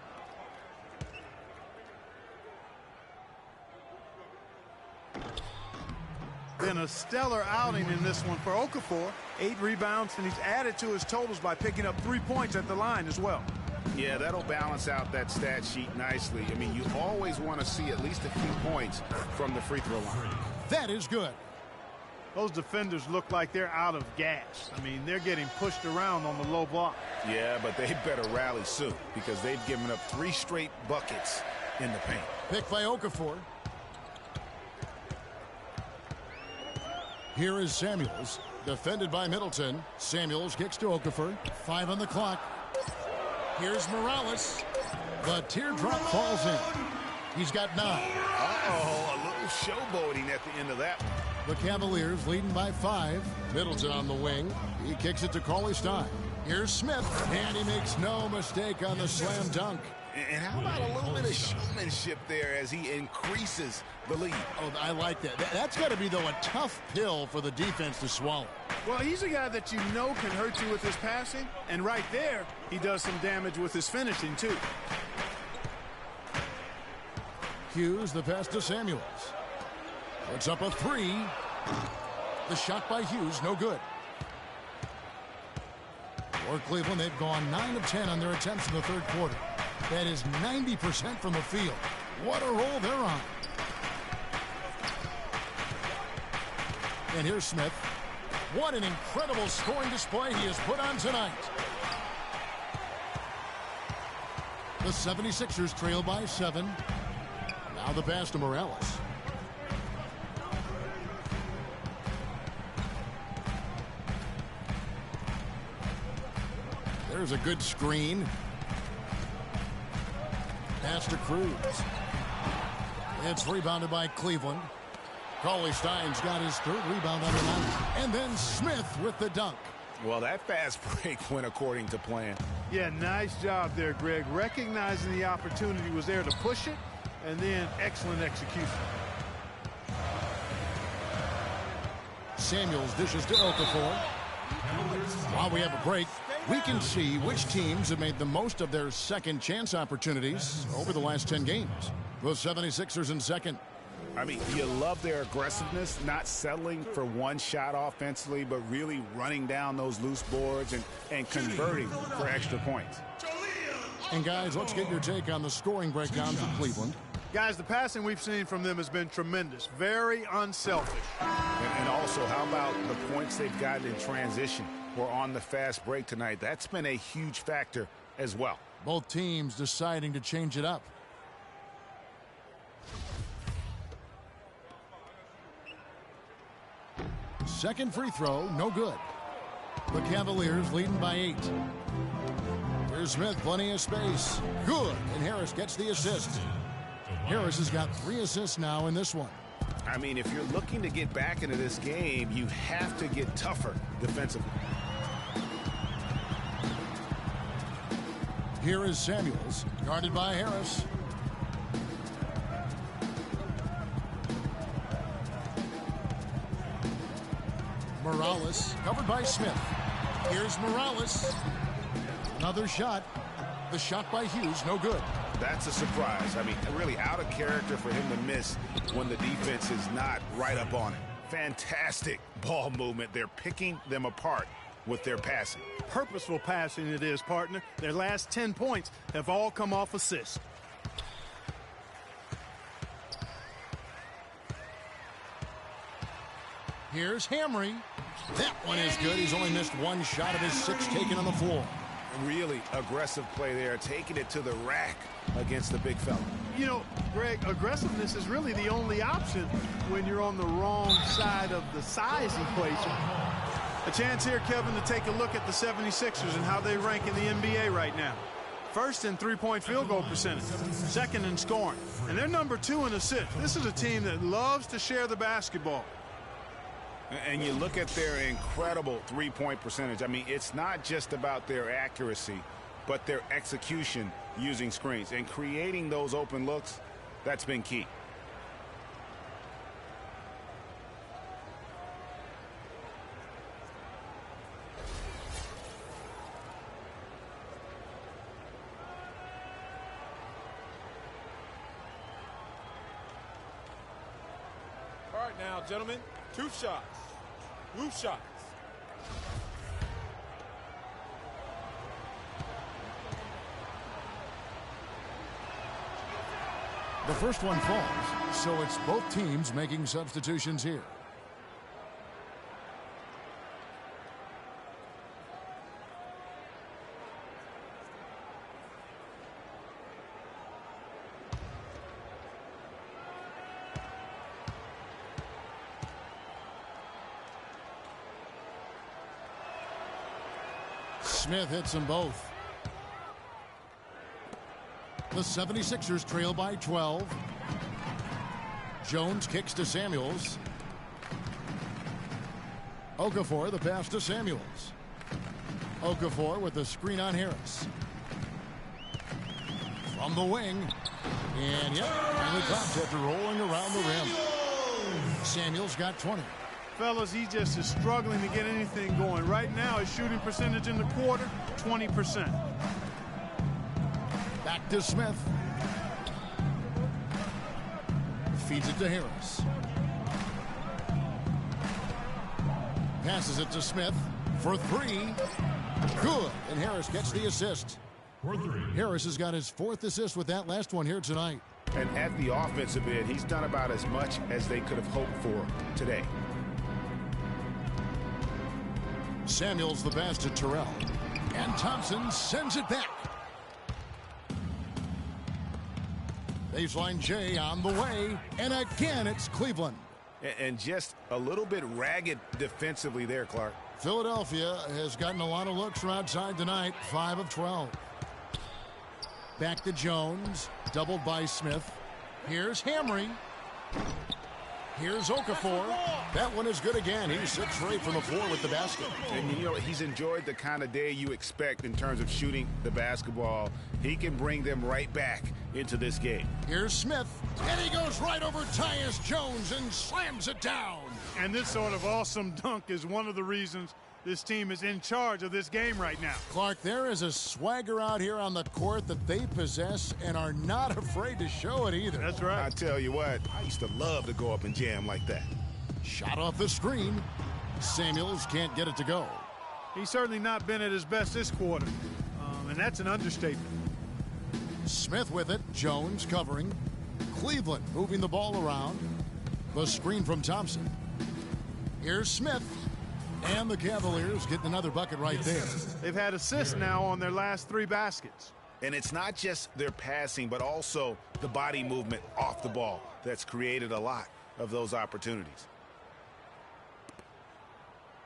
Been a stellar outing in this one for Okafor. 8 rebounds, and he's added to his totals by picking up 3 points at the line as well. Yeah, that'll balance out that stat sheet nicely. I mean, you always want to see at least a few points from the free throw line. That is good. Those defenders look like they're out of gas. I mean, they're getting pushed around on the low block. Yeah, but they better rally soon because they've given up 3 straight buckets in the paint. Picked by Okafor. Here is Samuels, defended by Middleton. Samuels kicks to Okafor. 5 on the clock. Here's Morales. The teardrop falls in. He's got 9. Uh-oh, a little showboating at the end of that one. The Cavaliers leading by 5. Middleton on the wing. He kicks it to Cauley-Stein. Here's Smith, and he makes no mistake on the slam dunk. And how about a little bit of showmanship there as he increases the lead? Oh, I like that. That's got to be, though, a tough pill for the defense to swallow. Well, he's a guy that you know can hurt you with his passing, and right there, he does some damage with his finishing, too. Hughes, the pass to Samuels. Puts up a 3. The shot by Hughes, no good. For Cleveland, they've gone 9 of 10 on their attempts in the third quarter. That is 90% from the field. What a roll they're on. And here's Smith. What an incredible scoring display he has put on tonight. The 76ers trail by 7. Now the pass to Morales. There's a good screen. Pass to Cruz. It's rebounded by Cleveland. Cauley-Stein's got his 3rd rebound on the night. And then Smith with the dunk. Well, that fast break went according to plan. Yeah, nice job there, Greg. Recognizing the opportunity was there to push it, and then excellent execution. Samuels dishes to Okafor. While we have a break, we can see which teams have made the most of their second chance opportunities over the last 10 games. The 76ers in second. I mean, you love their aggressiveness, not settling for one shot offensively, but really running down those loose boards and converting for extra points. And guys, let's get your take on the scoring breakdown for Cleveland. Guys, the passing we've seen from them has been tremendous. Very unselfish. And also, how about the points they've gotten in transition or on the fast break tonight? That's been a huge factor as well. Both teams deciding to change it up. Second free throw, no good. The Cavaliers leading by 8. Here's Smith, plenty of space. Good, and Harris gets the assist. Harris has got 3 assists now in this one. I mean, if you're looking to get back into this game, you have to get tougher defensively. Here is Samuels, guarded by Harris. Morales, covered by Smith. Here's Morales. Another shot. The shot by Hughes, no good. That's a surprise. I mean, really out of character for him to miss when the defense is not right up on it. Fantastic ball movement. They're picking them apart with their passing. Purposeful passing it is, partner. Their last 10 points have all come off assists. Here's Hamry. That one is good. He's only missed 1 shot of his 6 taken on the floor. Really aggressive play there, taking it to the rack against the big fella. You know, Greg, aggressiveness is really the only option when you're on the wrong side of the size equation. A chance here, Kevin, to take a look at the 76ers and how they rank in the NBA right now. First in three-point field goal percentage, second in scoring, and they're number 2 in assists. This is a team that loves to share the basketball. And you look at their incredible three-point percentage. I mean, it's not just about their accuracy, but their execution using screens. And creating those open looks, that's been key. All right now, gentlemen, 2 shots. Blue shots. The first one falls, so it's both teams making substitutions here. Smith hits them both. The 76ers trail by 12. Jones kicks to Samuels. Okafor, the pass to Samuels. Okafor with the screen on Harris. From the wing. And yep, finally drops after rolling around the rim. Samuels got 20. Fellas, he just is struggling to get anything going. Right now, his shooting percentage in the quarter, 20%. Back to Smith. Feeds it to Harris. Passes it to Smith for 3. Good. And Harris gets the assist. Harris has got his 4th assist with that last one here tonight. And at the offensive end, he's done about as much as they could have hoped for today. Samuels the pass to Terrell. And Thompson sends it back. Baseline J on the way. And again, it's Cleveland. And just a little bit ragged defensively there, Clark. Philadelphia has gotten a lot of looks from outside tonight. 5 of 12. Back to Jones. Doubled by Smith. Here's Hamry. Here's Okafor. That one is good again. He's 6 for 8 from the floor with the basket. And you know, he's enjoyed the kind of day you expect in terms of shooting the basketball. He can bring them right back into this game. Here's Smith. And he goes right over Tyus Jones and slams it down. And this sort of awesome dunk is one of the reasons this team is in charge of this game right now. Clark, there is a swagger out here on the court that they possess and are not afraid to show it either. That's right. I tell you what, I used to love to go up and jam like that. Shot off the screen. Samuels can't get it to go. He's certainly not been at his best this quarter, and that's an understatement. Smith with it. Jones covering. Cleveland moving the ball around. The screen from Thompson. Here's Smith. And the Cavaliers getting another bucket right there. They've had assists now on their last 3 baskets. And it's not just their passing, but also the body movement off the ball that's created a lot of those opportunities.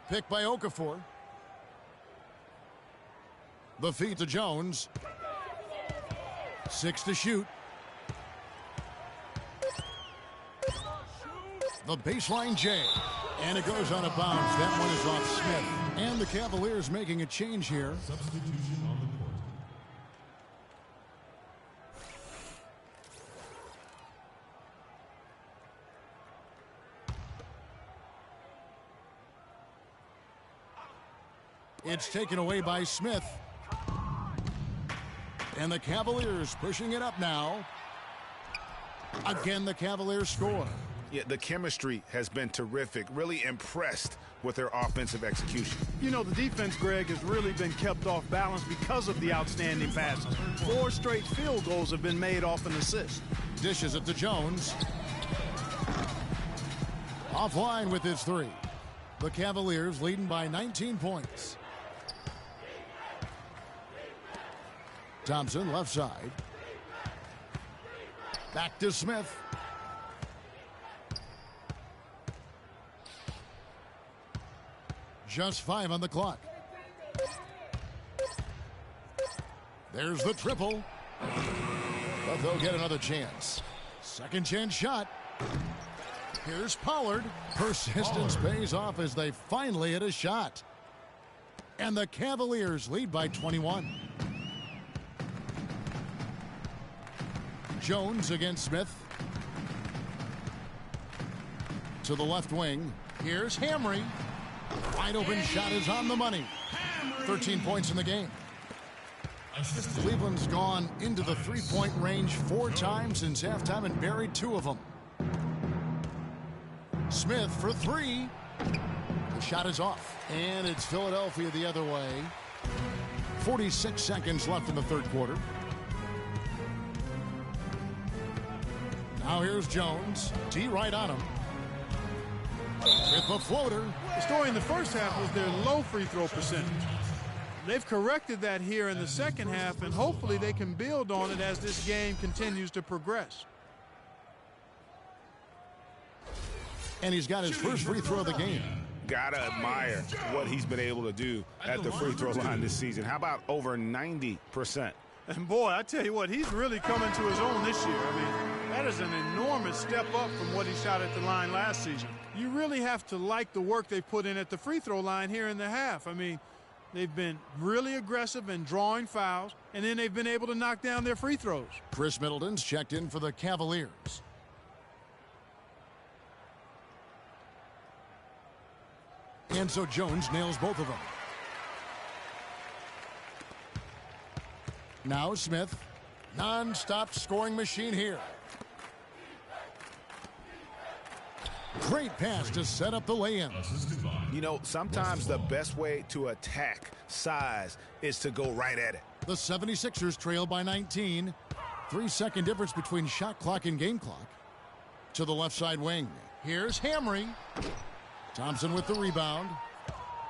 Pick by Okafor. The feed to Jones. 6 to shoot. The baseline J. And it goes out of bounds. That one is off Smith. And the Cavaliers making a change here. Substitution on the court. It's taken away by Smith. And the Cavaliers pushing it up now. Again, the Cavaliers score. Yeah, the chemistry has been terrific. Really impressed with their offensive execution. You know, the defense, Greg, has really been kept off balance because of the outstanding passes. 4 straight field goals have been made off an assist. Dishes it to Jones. Offline with his 3. The Cavaliers leading by 19 points. Thompson left side. Back to Smith. Just 5 on the clock. There's the triple. But they'll get another chance. Second chance shot. Here's Pollard. Persistence pays off as they finally hit a shot. And the Cavaliers lead by 21. Jones against Smith. To the left wing. Here's Hamry. Wide open shot is on the money. 13 points in the game. Cleveland's gone into the 3-point range 4 times since halftime and buried 2 of them. Smith for 3. The shot is off. And it's Philadelphia the other way. 46 seconds left in the third quarter. Now here's Jones. T right on him. With the floater. The story in the first half was their low free throw percentage. They've corrected that here in the second half, and hopefully they can build on it as this game continues to progress. And he's got his first free throw of the game. Gotta admire what he's been able to do at the free throw line this season. How about over 90%? And boy, I tell you what, he's really coming to his own this year. I mean, that is an enormous step up from what he shot at the line last season. You really have to like the work they put in at the free throw line here in the half. I mean, they've been really aggressive in drawing fouls, and then they've been able to knock down their free throws. Chris Middleton's checked in for the Cavaliers. And so Jones nails both of them. Now Smith. Non-stop scoring machine here. Great pass to set up the lay-in. You know, sometimes the best way to attack size is to go right at it. The 76ers trail by 19. 3-second difference between shot clock and game clock. To the left side wing. Here's Hamry. Thompson with the rebound.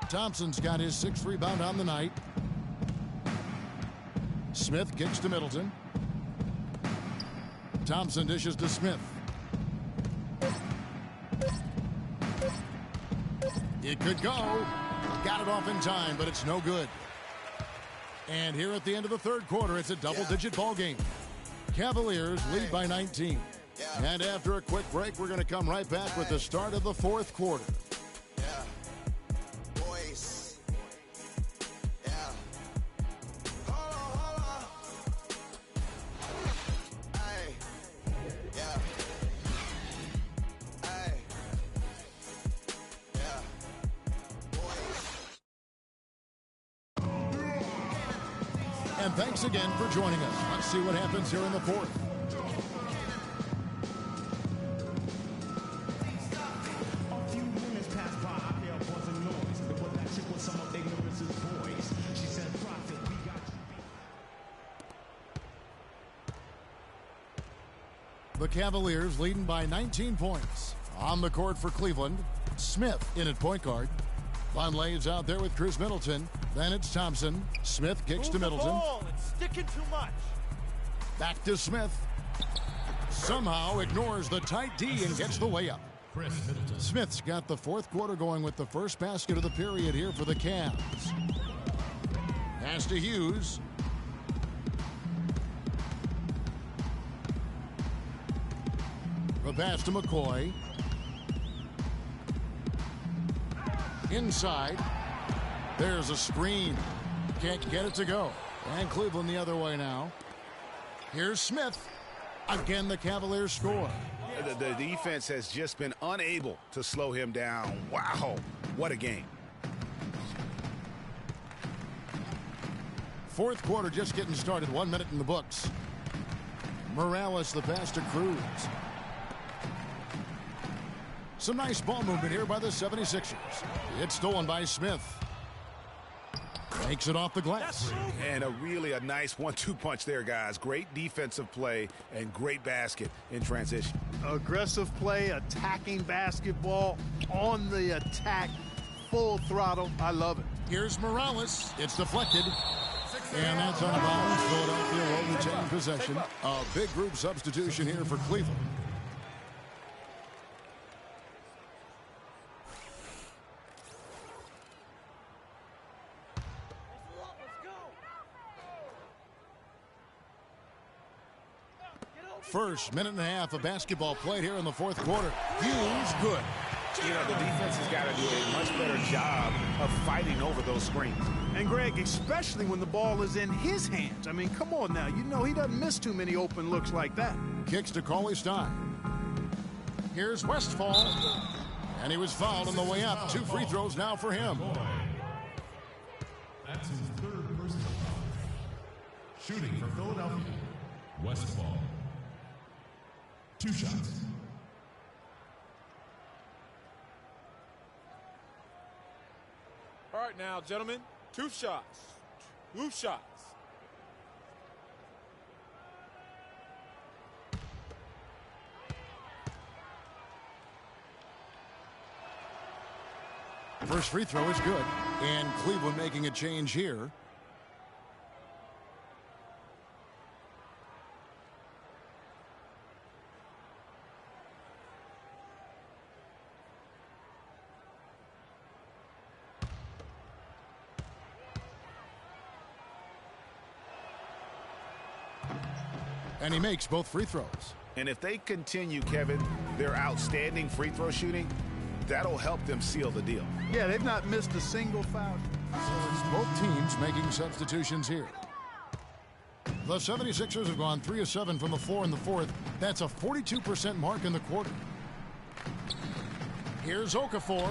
Thompson's got his 6th rebound on the night. Smith kicks to Middleton. Thompson dishes to Smith. It could go. Got it off in time, but it's no good. And here at the end of the third quarter, it's a double-digit ball game. Cavaliers lead by 19. And after a quick break, we're going to come right back with the start of the fourth quarter. And thanks again for joining us. Let's see what happens here in the fourth. A few minutes passed by, I hear a buzzing noise. It was that chick with some of ignorance's voice. She said, "Prophet, we got The Cavaliers leading by 19 points. On the court for Cleveland, Smith in at point guard. Vonleh's out there with Chris Middleton. Then it's Thompson. Smith kicks to Middleton. It's sticking too much. Back to Smith. Somehow ignores the tight D and gets the layup. Smith's got the fourth quarter going with the first basket of the period here for the Cavs. Pass to Hughes. The pass to McCoy. Inside. There's a screen. Can't get it to go. And Cleveland the other way now. Here's Smith. Again, the Cavaliers score. The defense has just been unable to slow him down. Wow, what a game. Fourth quarter just getting started. 1 minute in the books. Morales the pass to Cruz. Some nice ball movement here by the 76ers. It's stolen by Smith. Makes it off the glass. And a nice 1-2 punch there, guys. Great defensive play and great basket in transition. Aggressive play, attacking basketball, on the attack, full throttle. I love it. Here's Morales. It's deflected. And that's on bounds. Philadelphia will retain possession. A big group substitution here for Cleveland. First minute and a half of basketball played here in the fourth quarter. Hughes, good. You know, the defense has got to do a much better job of fighting over those screens. And Greg, especially when the ball is in his hands. I mean, come on now. You know he doesn't miss too many open looks like that. Kicks to Cauley-Stein. Here's Westphal. And he was fouled on the way up. 2 free throws now for him. That's his third personal foul. Shooting for Philadelphia, Westphal. 2 shots. All right now, gentlemen, 2 shots. 2 shots. First free throw is good. And Cleveland making a change here. And he makes both free throws. And if they continue, Kevin, their outstanding free throw shooting, that'll help them seal the deal. Yeah, they've not missed a single foul. So it's both teams making substitutions here. The 76ers have gone 3 of 7 from the floor in the fourth. That's a 42% mark in the quarter. Here's Okafor.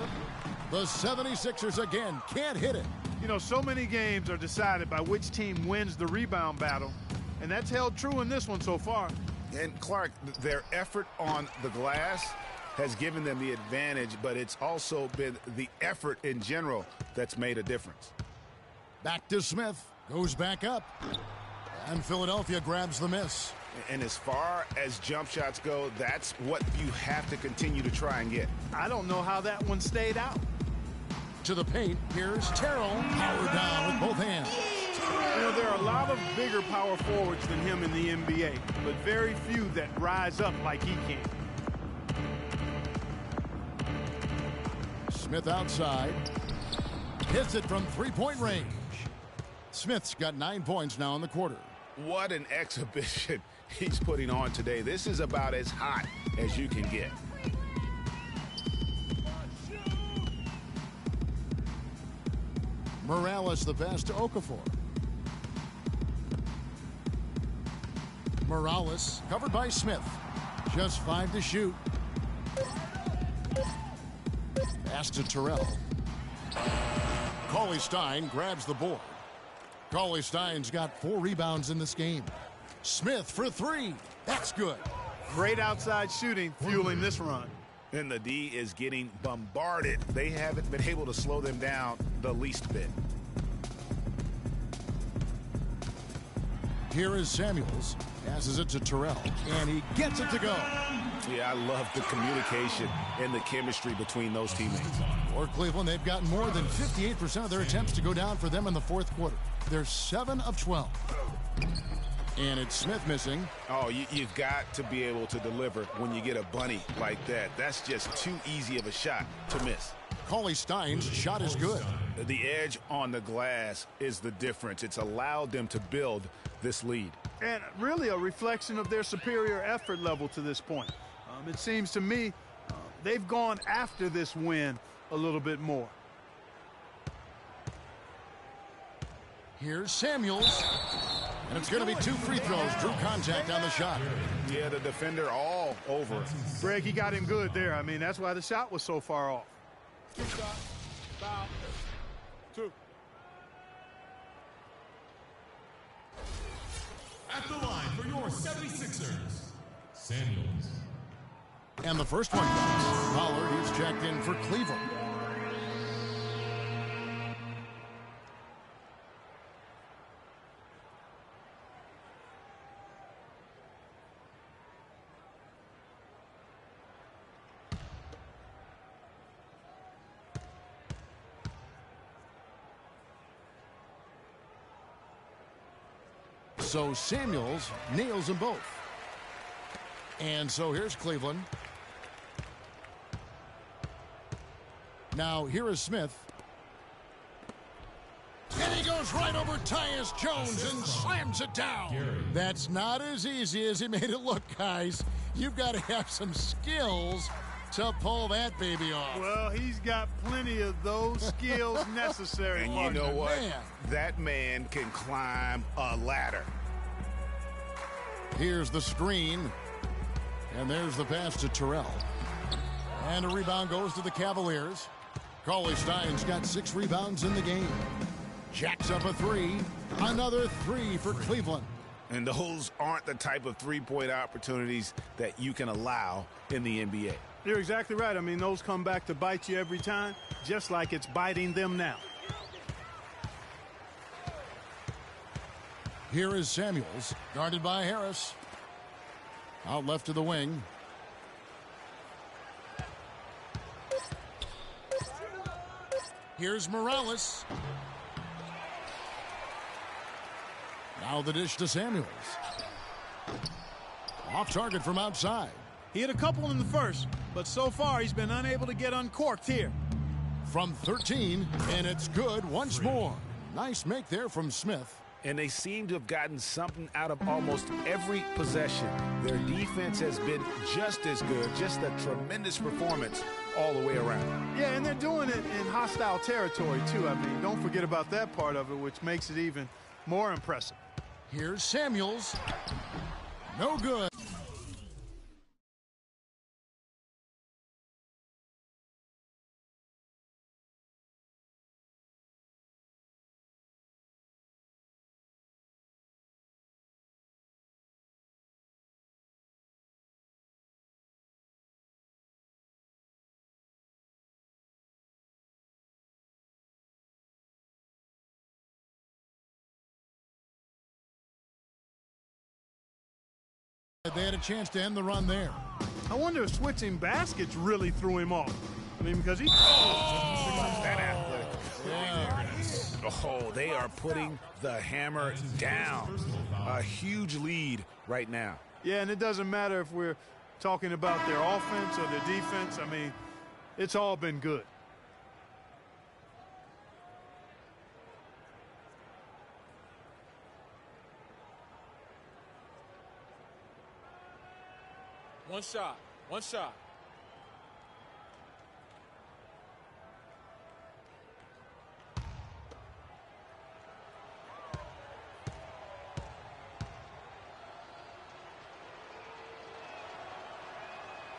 The 76ers again can't hit it. You know, so many games are decided by which team wins the rebound battle. And that's held true in this one so far. And Clark, their effort on the glass has given them the advantage, but it's also been the effort in general that's made a difference. Back to Smith. Goes back up. And Philadelphia grabs the miss. And as far as jump shots go, that's what you have to continue to try and get. I don't know how that one stayed out. To the paint, here's Terrell. Power down with both hands. You know, there are a lot of bigger power forwards than him in the NBA, but very few that rise up like he can. Smith outside. Hits it from three-point range. Smith's got 9 points now in the quarter. What an exhibition he's putting on today. This is about as hot as you can get. Morales the pass to Okafor. Morales covered by Smith. Just 5 to shoot. Pass to Terrell. Cauley-Stein grabs the board. Cauley-Stein's got 4 rebounds in this game. Smith for 3. That's good. Great outside shooting fueling this run. And the D is getting bombarded. They haven't been able to slow them down the least bit. Here is Samuels. Passes it to Terrell, and he gets it to go. Yeah, I love the communication and the chemistry between those teammates. For Cleveland, they've gotten more than 58% of their attempts to go down for them in the fourth quarter. They're 7 of 12. And it's Smith missing. Oh, you've got to be able to deliver when you get a bunny like that. That's just too easy of a shot to miss. Cauley Stein's shot is good. The edge on the glass is the difference. It's allowed them to build this lead. And really a reflection of their superior effort level to this point. It seems to me they've gone after this win a little bit more. Here's Samuels. And it's going to be 2 free throws. Drew contact on the shot. Yeah, the defender all over it. Greg, he got him good there. I mean, that's why the shot was so far off. 2 shots. Foul. 2. At the line for your 76ers, Samuels. And the first one comes. Pollard, who's checked in for Cleveland. So Samuels nails them both. And so here's Cleveland. Now here is Smith. And he goes right over Tyus Jones and slams it down. That's not as easy as he made it look, guys. You've got to have some skills to pull that baby off. Well, he's got plenty of those skills necessary. And you know what? Man. That man can climb a ladder. Here's the screen. And there's the pass to Terrell. And a rebound goes to the Cavaliers. Cauley Stein's got 6 rebounds in the game. Jacks up a 3. Another 3 for Cleveland. And those aren't the type of three-point opportunities that you can allow in the NBA. You're exactly right. I mean, those come back to bite you every time, just like it's biting them now. Here is Samuels, guarded by Harris. Out left to the wing. Here's Morales. Now the dish to Samuels. Off target from outside. He hit a couple in the first, but so far he's been unable to get uncorked here. From 13, and it's good once more. Nice make there from Smith. And they seem to have gotten something out of almost every possession. Their defense has been just as good, just a tremendous performance all the way around. Yeah, and they're doing it in hostile territory, too. I mean, don't forget about that part of it, which makes it even more impressive. Here's Samuels. No good. They had a chance to end the run there. I wonder if switching baskets really threw him off. I mean, because he... That athletic. Oh, they are putting the hammer down. A huge lead right now. Yeah, and it doesn't matter if we're talking about their offense or their defense. I mean, it's all been good. One shot. One shot.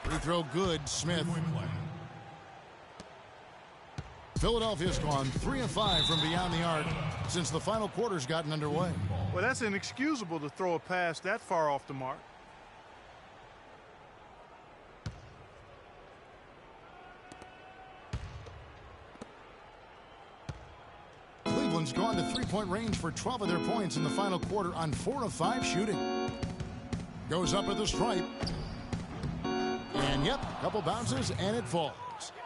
Free throw good, Smith. Philadelphia's gone 3 of 5 from beyond the arc since the final quarter's gotten underway. Well, that's inexcusable to throw a pass that far off the mark. Cleveland's gone to three-point range for 12 of their points in the final quarter on 4 of 5 shooting. Goes up at the stripe. And yep, a couple bounces and it falls.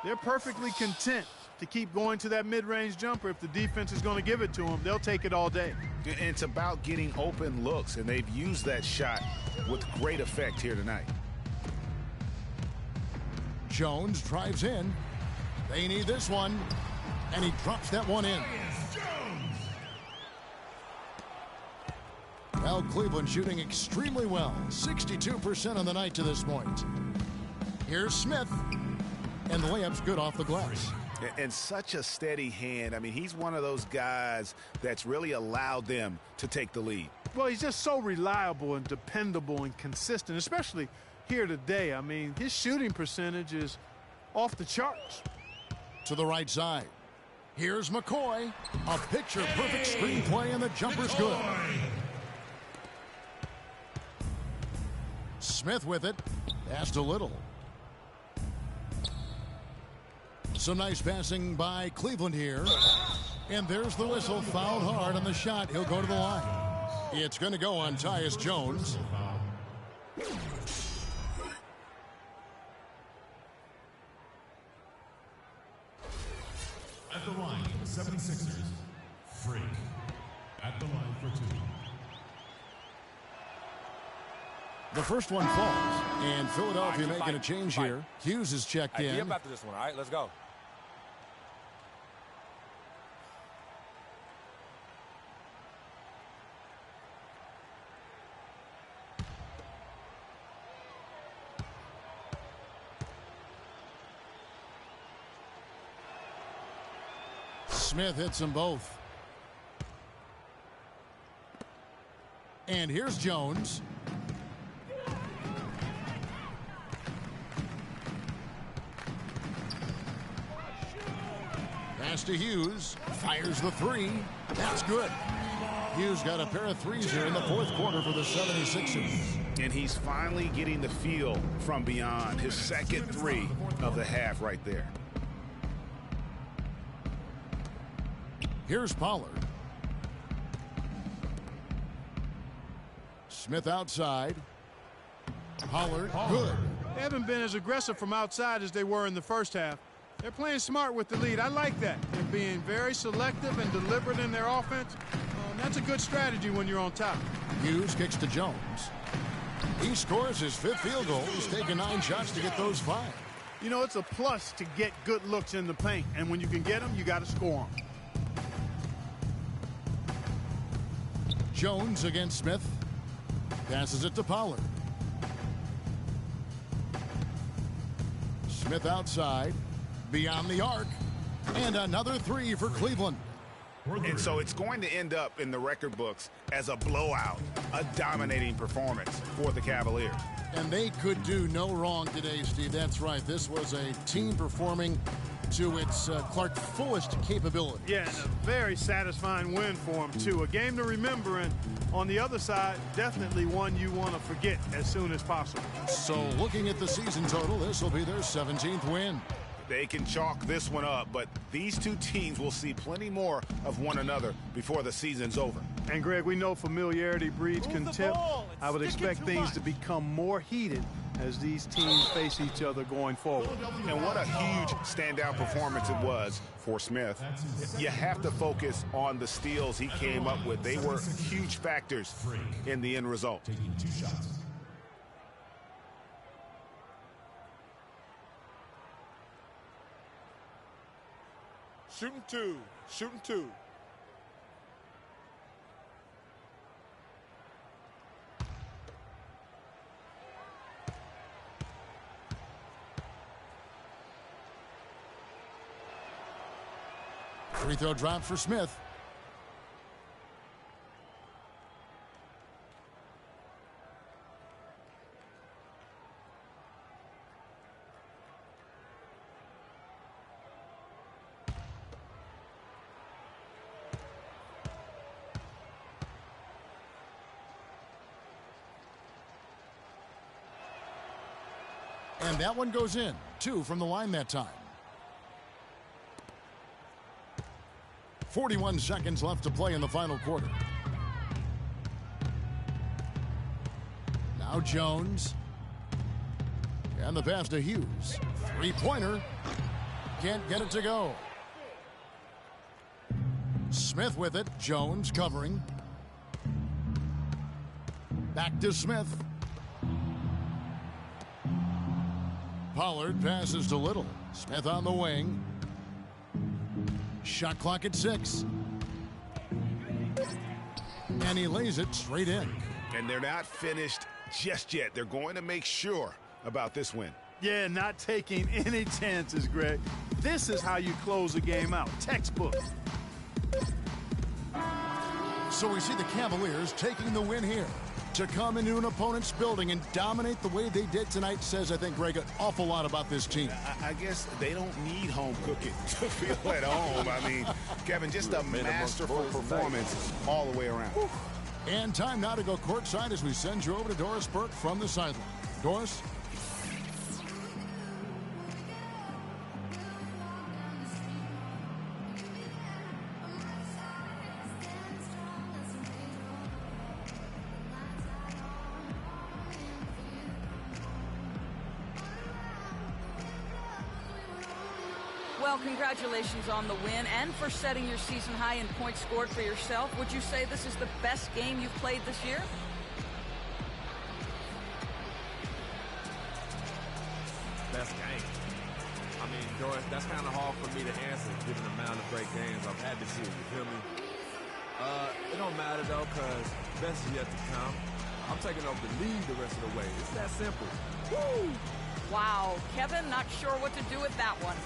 They're perfectly content to keep going to that mid-range jumper. If the defense is going to give it to them, they'll take it all day. And it's about getting open looks, and they've used that shot with great effect here tonight. Jones drives in. They need this one. And he drops that one in. Well, Cleveland shooting extremely well. 62% on the night to this point. Here's Smith. And the layup's good off the glass. And such a steady hand. I mean, he's one of those guys that's really allowed them to take the lead. Well, he's just so reliable and dependable and consistent, especially here today. I mean, his shooting percentage is off the charts. To the right side. Here's McCoy. A picture-perfect screenplay, and the jumper's good. Smith with it. Passed a little. Some nice passing by Cleveland here. And there's the whistle. Fouled hard on the shot. He'll go to the line. It's going to go on Tyus Jones. At the line, the 76ers, Freak. At the line for 2. The first one falls. And Philadelphia making a change here. Hughes is checked in. Get back to this one, all right? Let's go. Smith hits them both. And here's Jones. Pass to Hughes. Fires the three. That's good. Hughes got a pair of threes here in the fourth quarter for the 76ers. And he's finally getting the feel from beyond. His second three of the half right there. Here's Pollard. Smith outside. Pollard, good. They haven't been as aggressive from outside as they were in the first half. They're playing smart with the lead. I like that. They're being very selective and deliberate in their offense. That's a good strategy when you're on top. Hughes kicks to Jones. He scores his 5th field goal. He's taken 9 shots to get those 5. You know, it's a plus to get good looks in the paint. And when you can get them, you got to score them. Jones against Smith. Passes it to Pollard. Smith outside. Beyond the arc. And another 3 for Cleveland. And so it's going to end up in the record books as a blowout, a dominating performance for the Cavaliers. And they could do no wrong today, Steve. That's right. This was a team performing to its Clark fullest capability. Yeah, and a very satisfying win for them, too. A game to remember, and on the other side, definitely one you want to forget as soon as possible. So looking at the season total, this will be their 17th win. They can chalk this one up, but these two teams will see plenty more of one another before the season's over. And, Greg, we know familiarity breeds contempt. I would expect things to become more heated as these teams face each other going forward. And what a huge standout performance it was for Smith. You have to focus on the steals he came up with. They were huge factors in the end result. Taking 2 shots. Shooting 2. Shooting 2. Free throw drop for Smith. And that one goes in. 2 from the line that time. 41 seconds left to play in the final quarter. Now Jones. And the pass to Hughes. Three-pointer. Can't get it to go. Smith with it. Jones covering. Back to Smith. Pollard passes to Little. Smith on the wing. Shot clock at 6. And he lays it straight in. And they're not finished just yet. They're going to make sure about this win. Yeah, not taking any chances, Greg. This is how you close a game out. Textbook. So we see the Cavaliers taking the win here. To come into an opponent's building and dominate the way they did tonight says, I think, Greg, an awful lot about this team. I guess they don't need home cooking to feel at home. I mean, Kevin, just a masterful performance all the way around. And time now to go courtside as we send you over to Doris Burke from the sideline. Doris? Well, congratulations on the win and for setting your season high in points scored for yourself. Would you say this is the best game you've played this year? Best game. I mean, Doris, that's kind of hard for me to answer given the amount of great games I've had this year. You feel me? It don't matter, though, because best is yet to come. I'm taking over the lead the rest of the way. It's that simple. Woo! Wow, Kevin, not sure what to do with that one.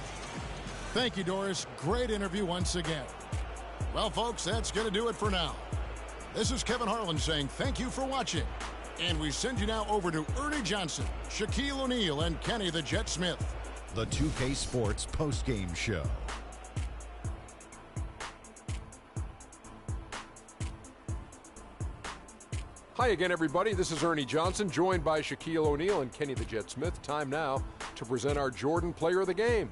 Thank you, Doris. Great interview once again. Well, folks, that's going to do it for now. This is Kevin Harlan saying thank you for watching. And we send you now over to Ernie Johnson, Shaquille O'Neal, and Kenny the Jet Smith. The 2K Sports postgame show. Hi again, everybody. This is Ernie Johnson, joined by Shaquille O'Neal and Kenny the Jet Smith. Time now to present our Jordan Player of the Game.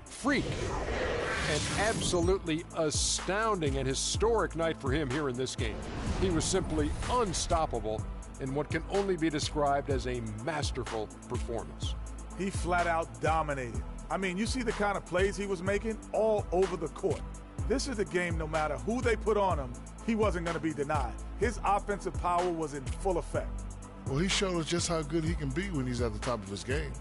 Freak. An absolutely astounding and historic night for him here in this game. He was simply unstoppable in what can only be described as a masterful performance. He flat out dominated. I mean, you see the kind of plays he was making all over the court. This is a game, no matter who they put on him, he wasn't going to be denied. His offensive power was in full effect. Well, he showed us just how good he can be when he's at the top of his game.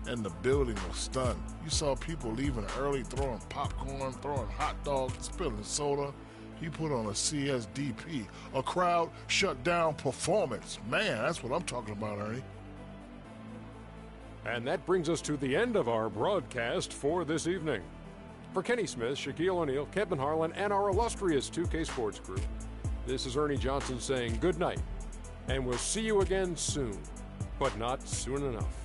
And the building was stunned. You saw people leaving early, throwing popcorn, throwing hot dogs, spilling soda. He put on a CSDP, a crowd shut down performance. Man, that's what I'm talking about, Ernie. And that brings us to the end of our broadcast for this evening. For Kenny Smith, Shaquille O'Neal, Kevin Harlan, and our illustrious 2K Sports crew, this is Ernie Johnson saying good night, and we'll see you again soon, but not soon enough.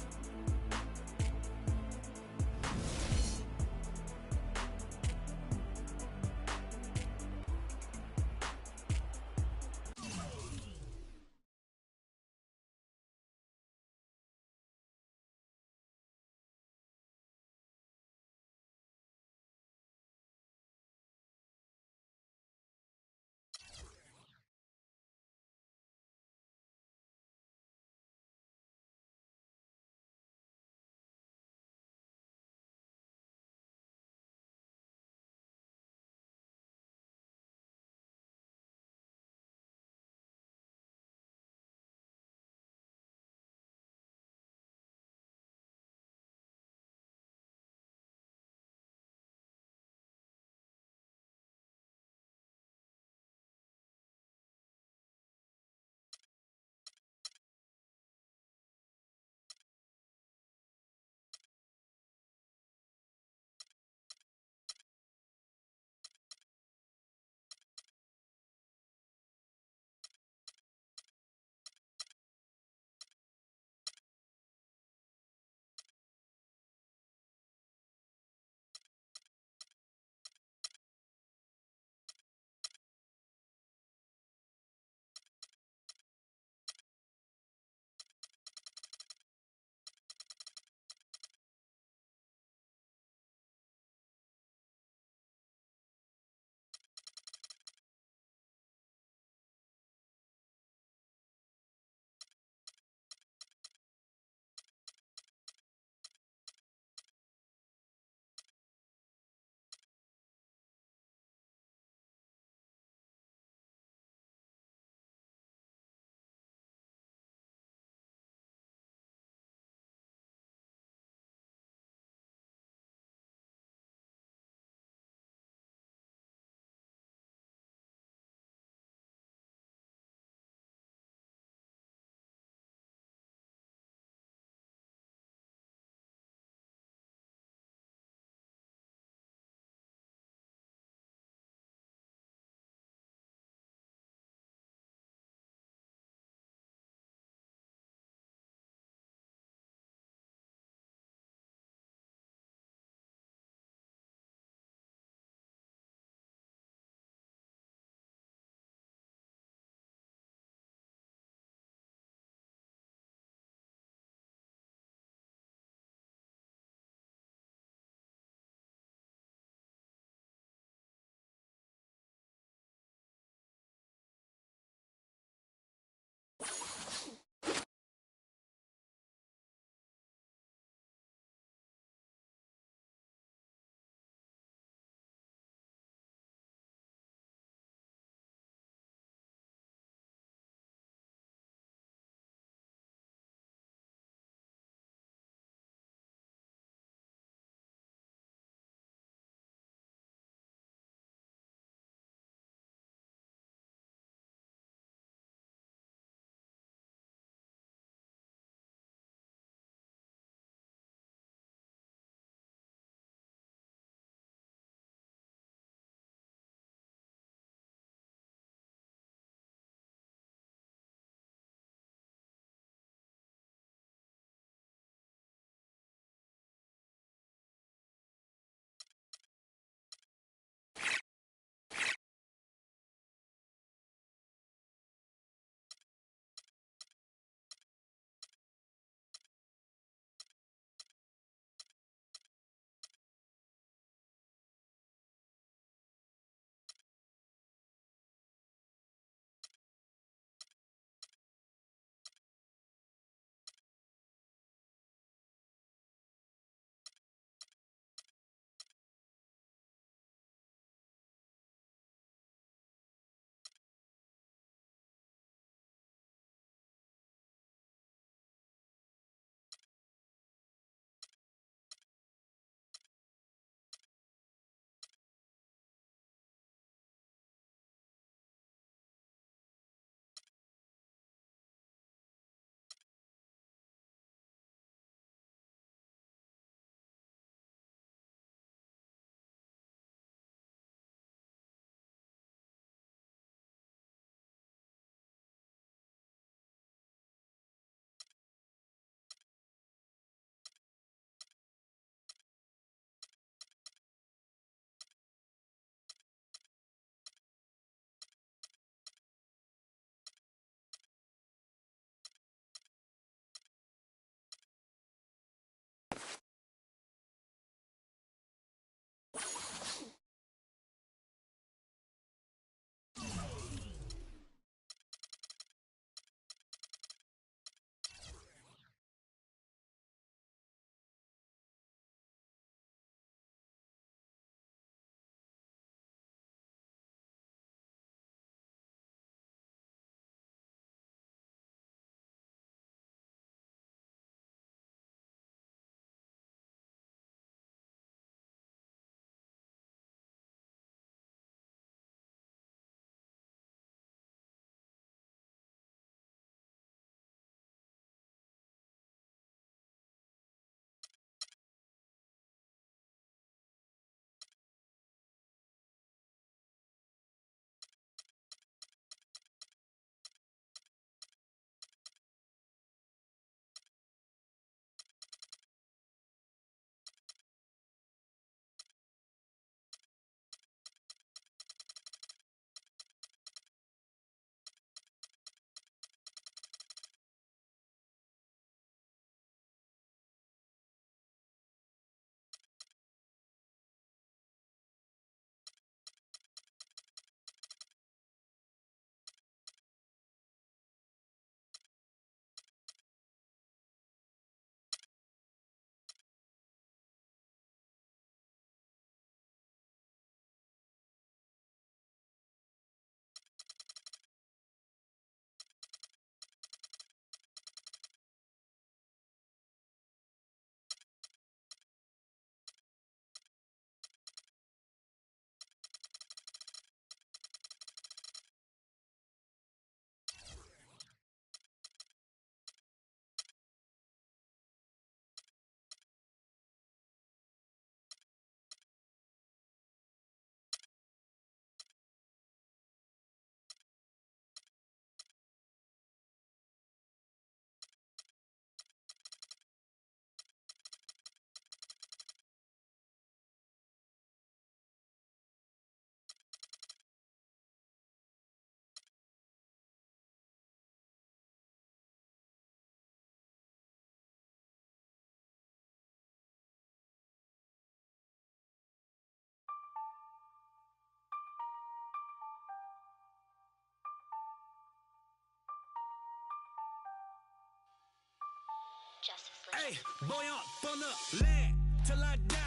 Hey, boy, I'm from the land till I die.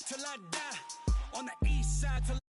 Till I die. On the east side till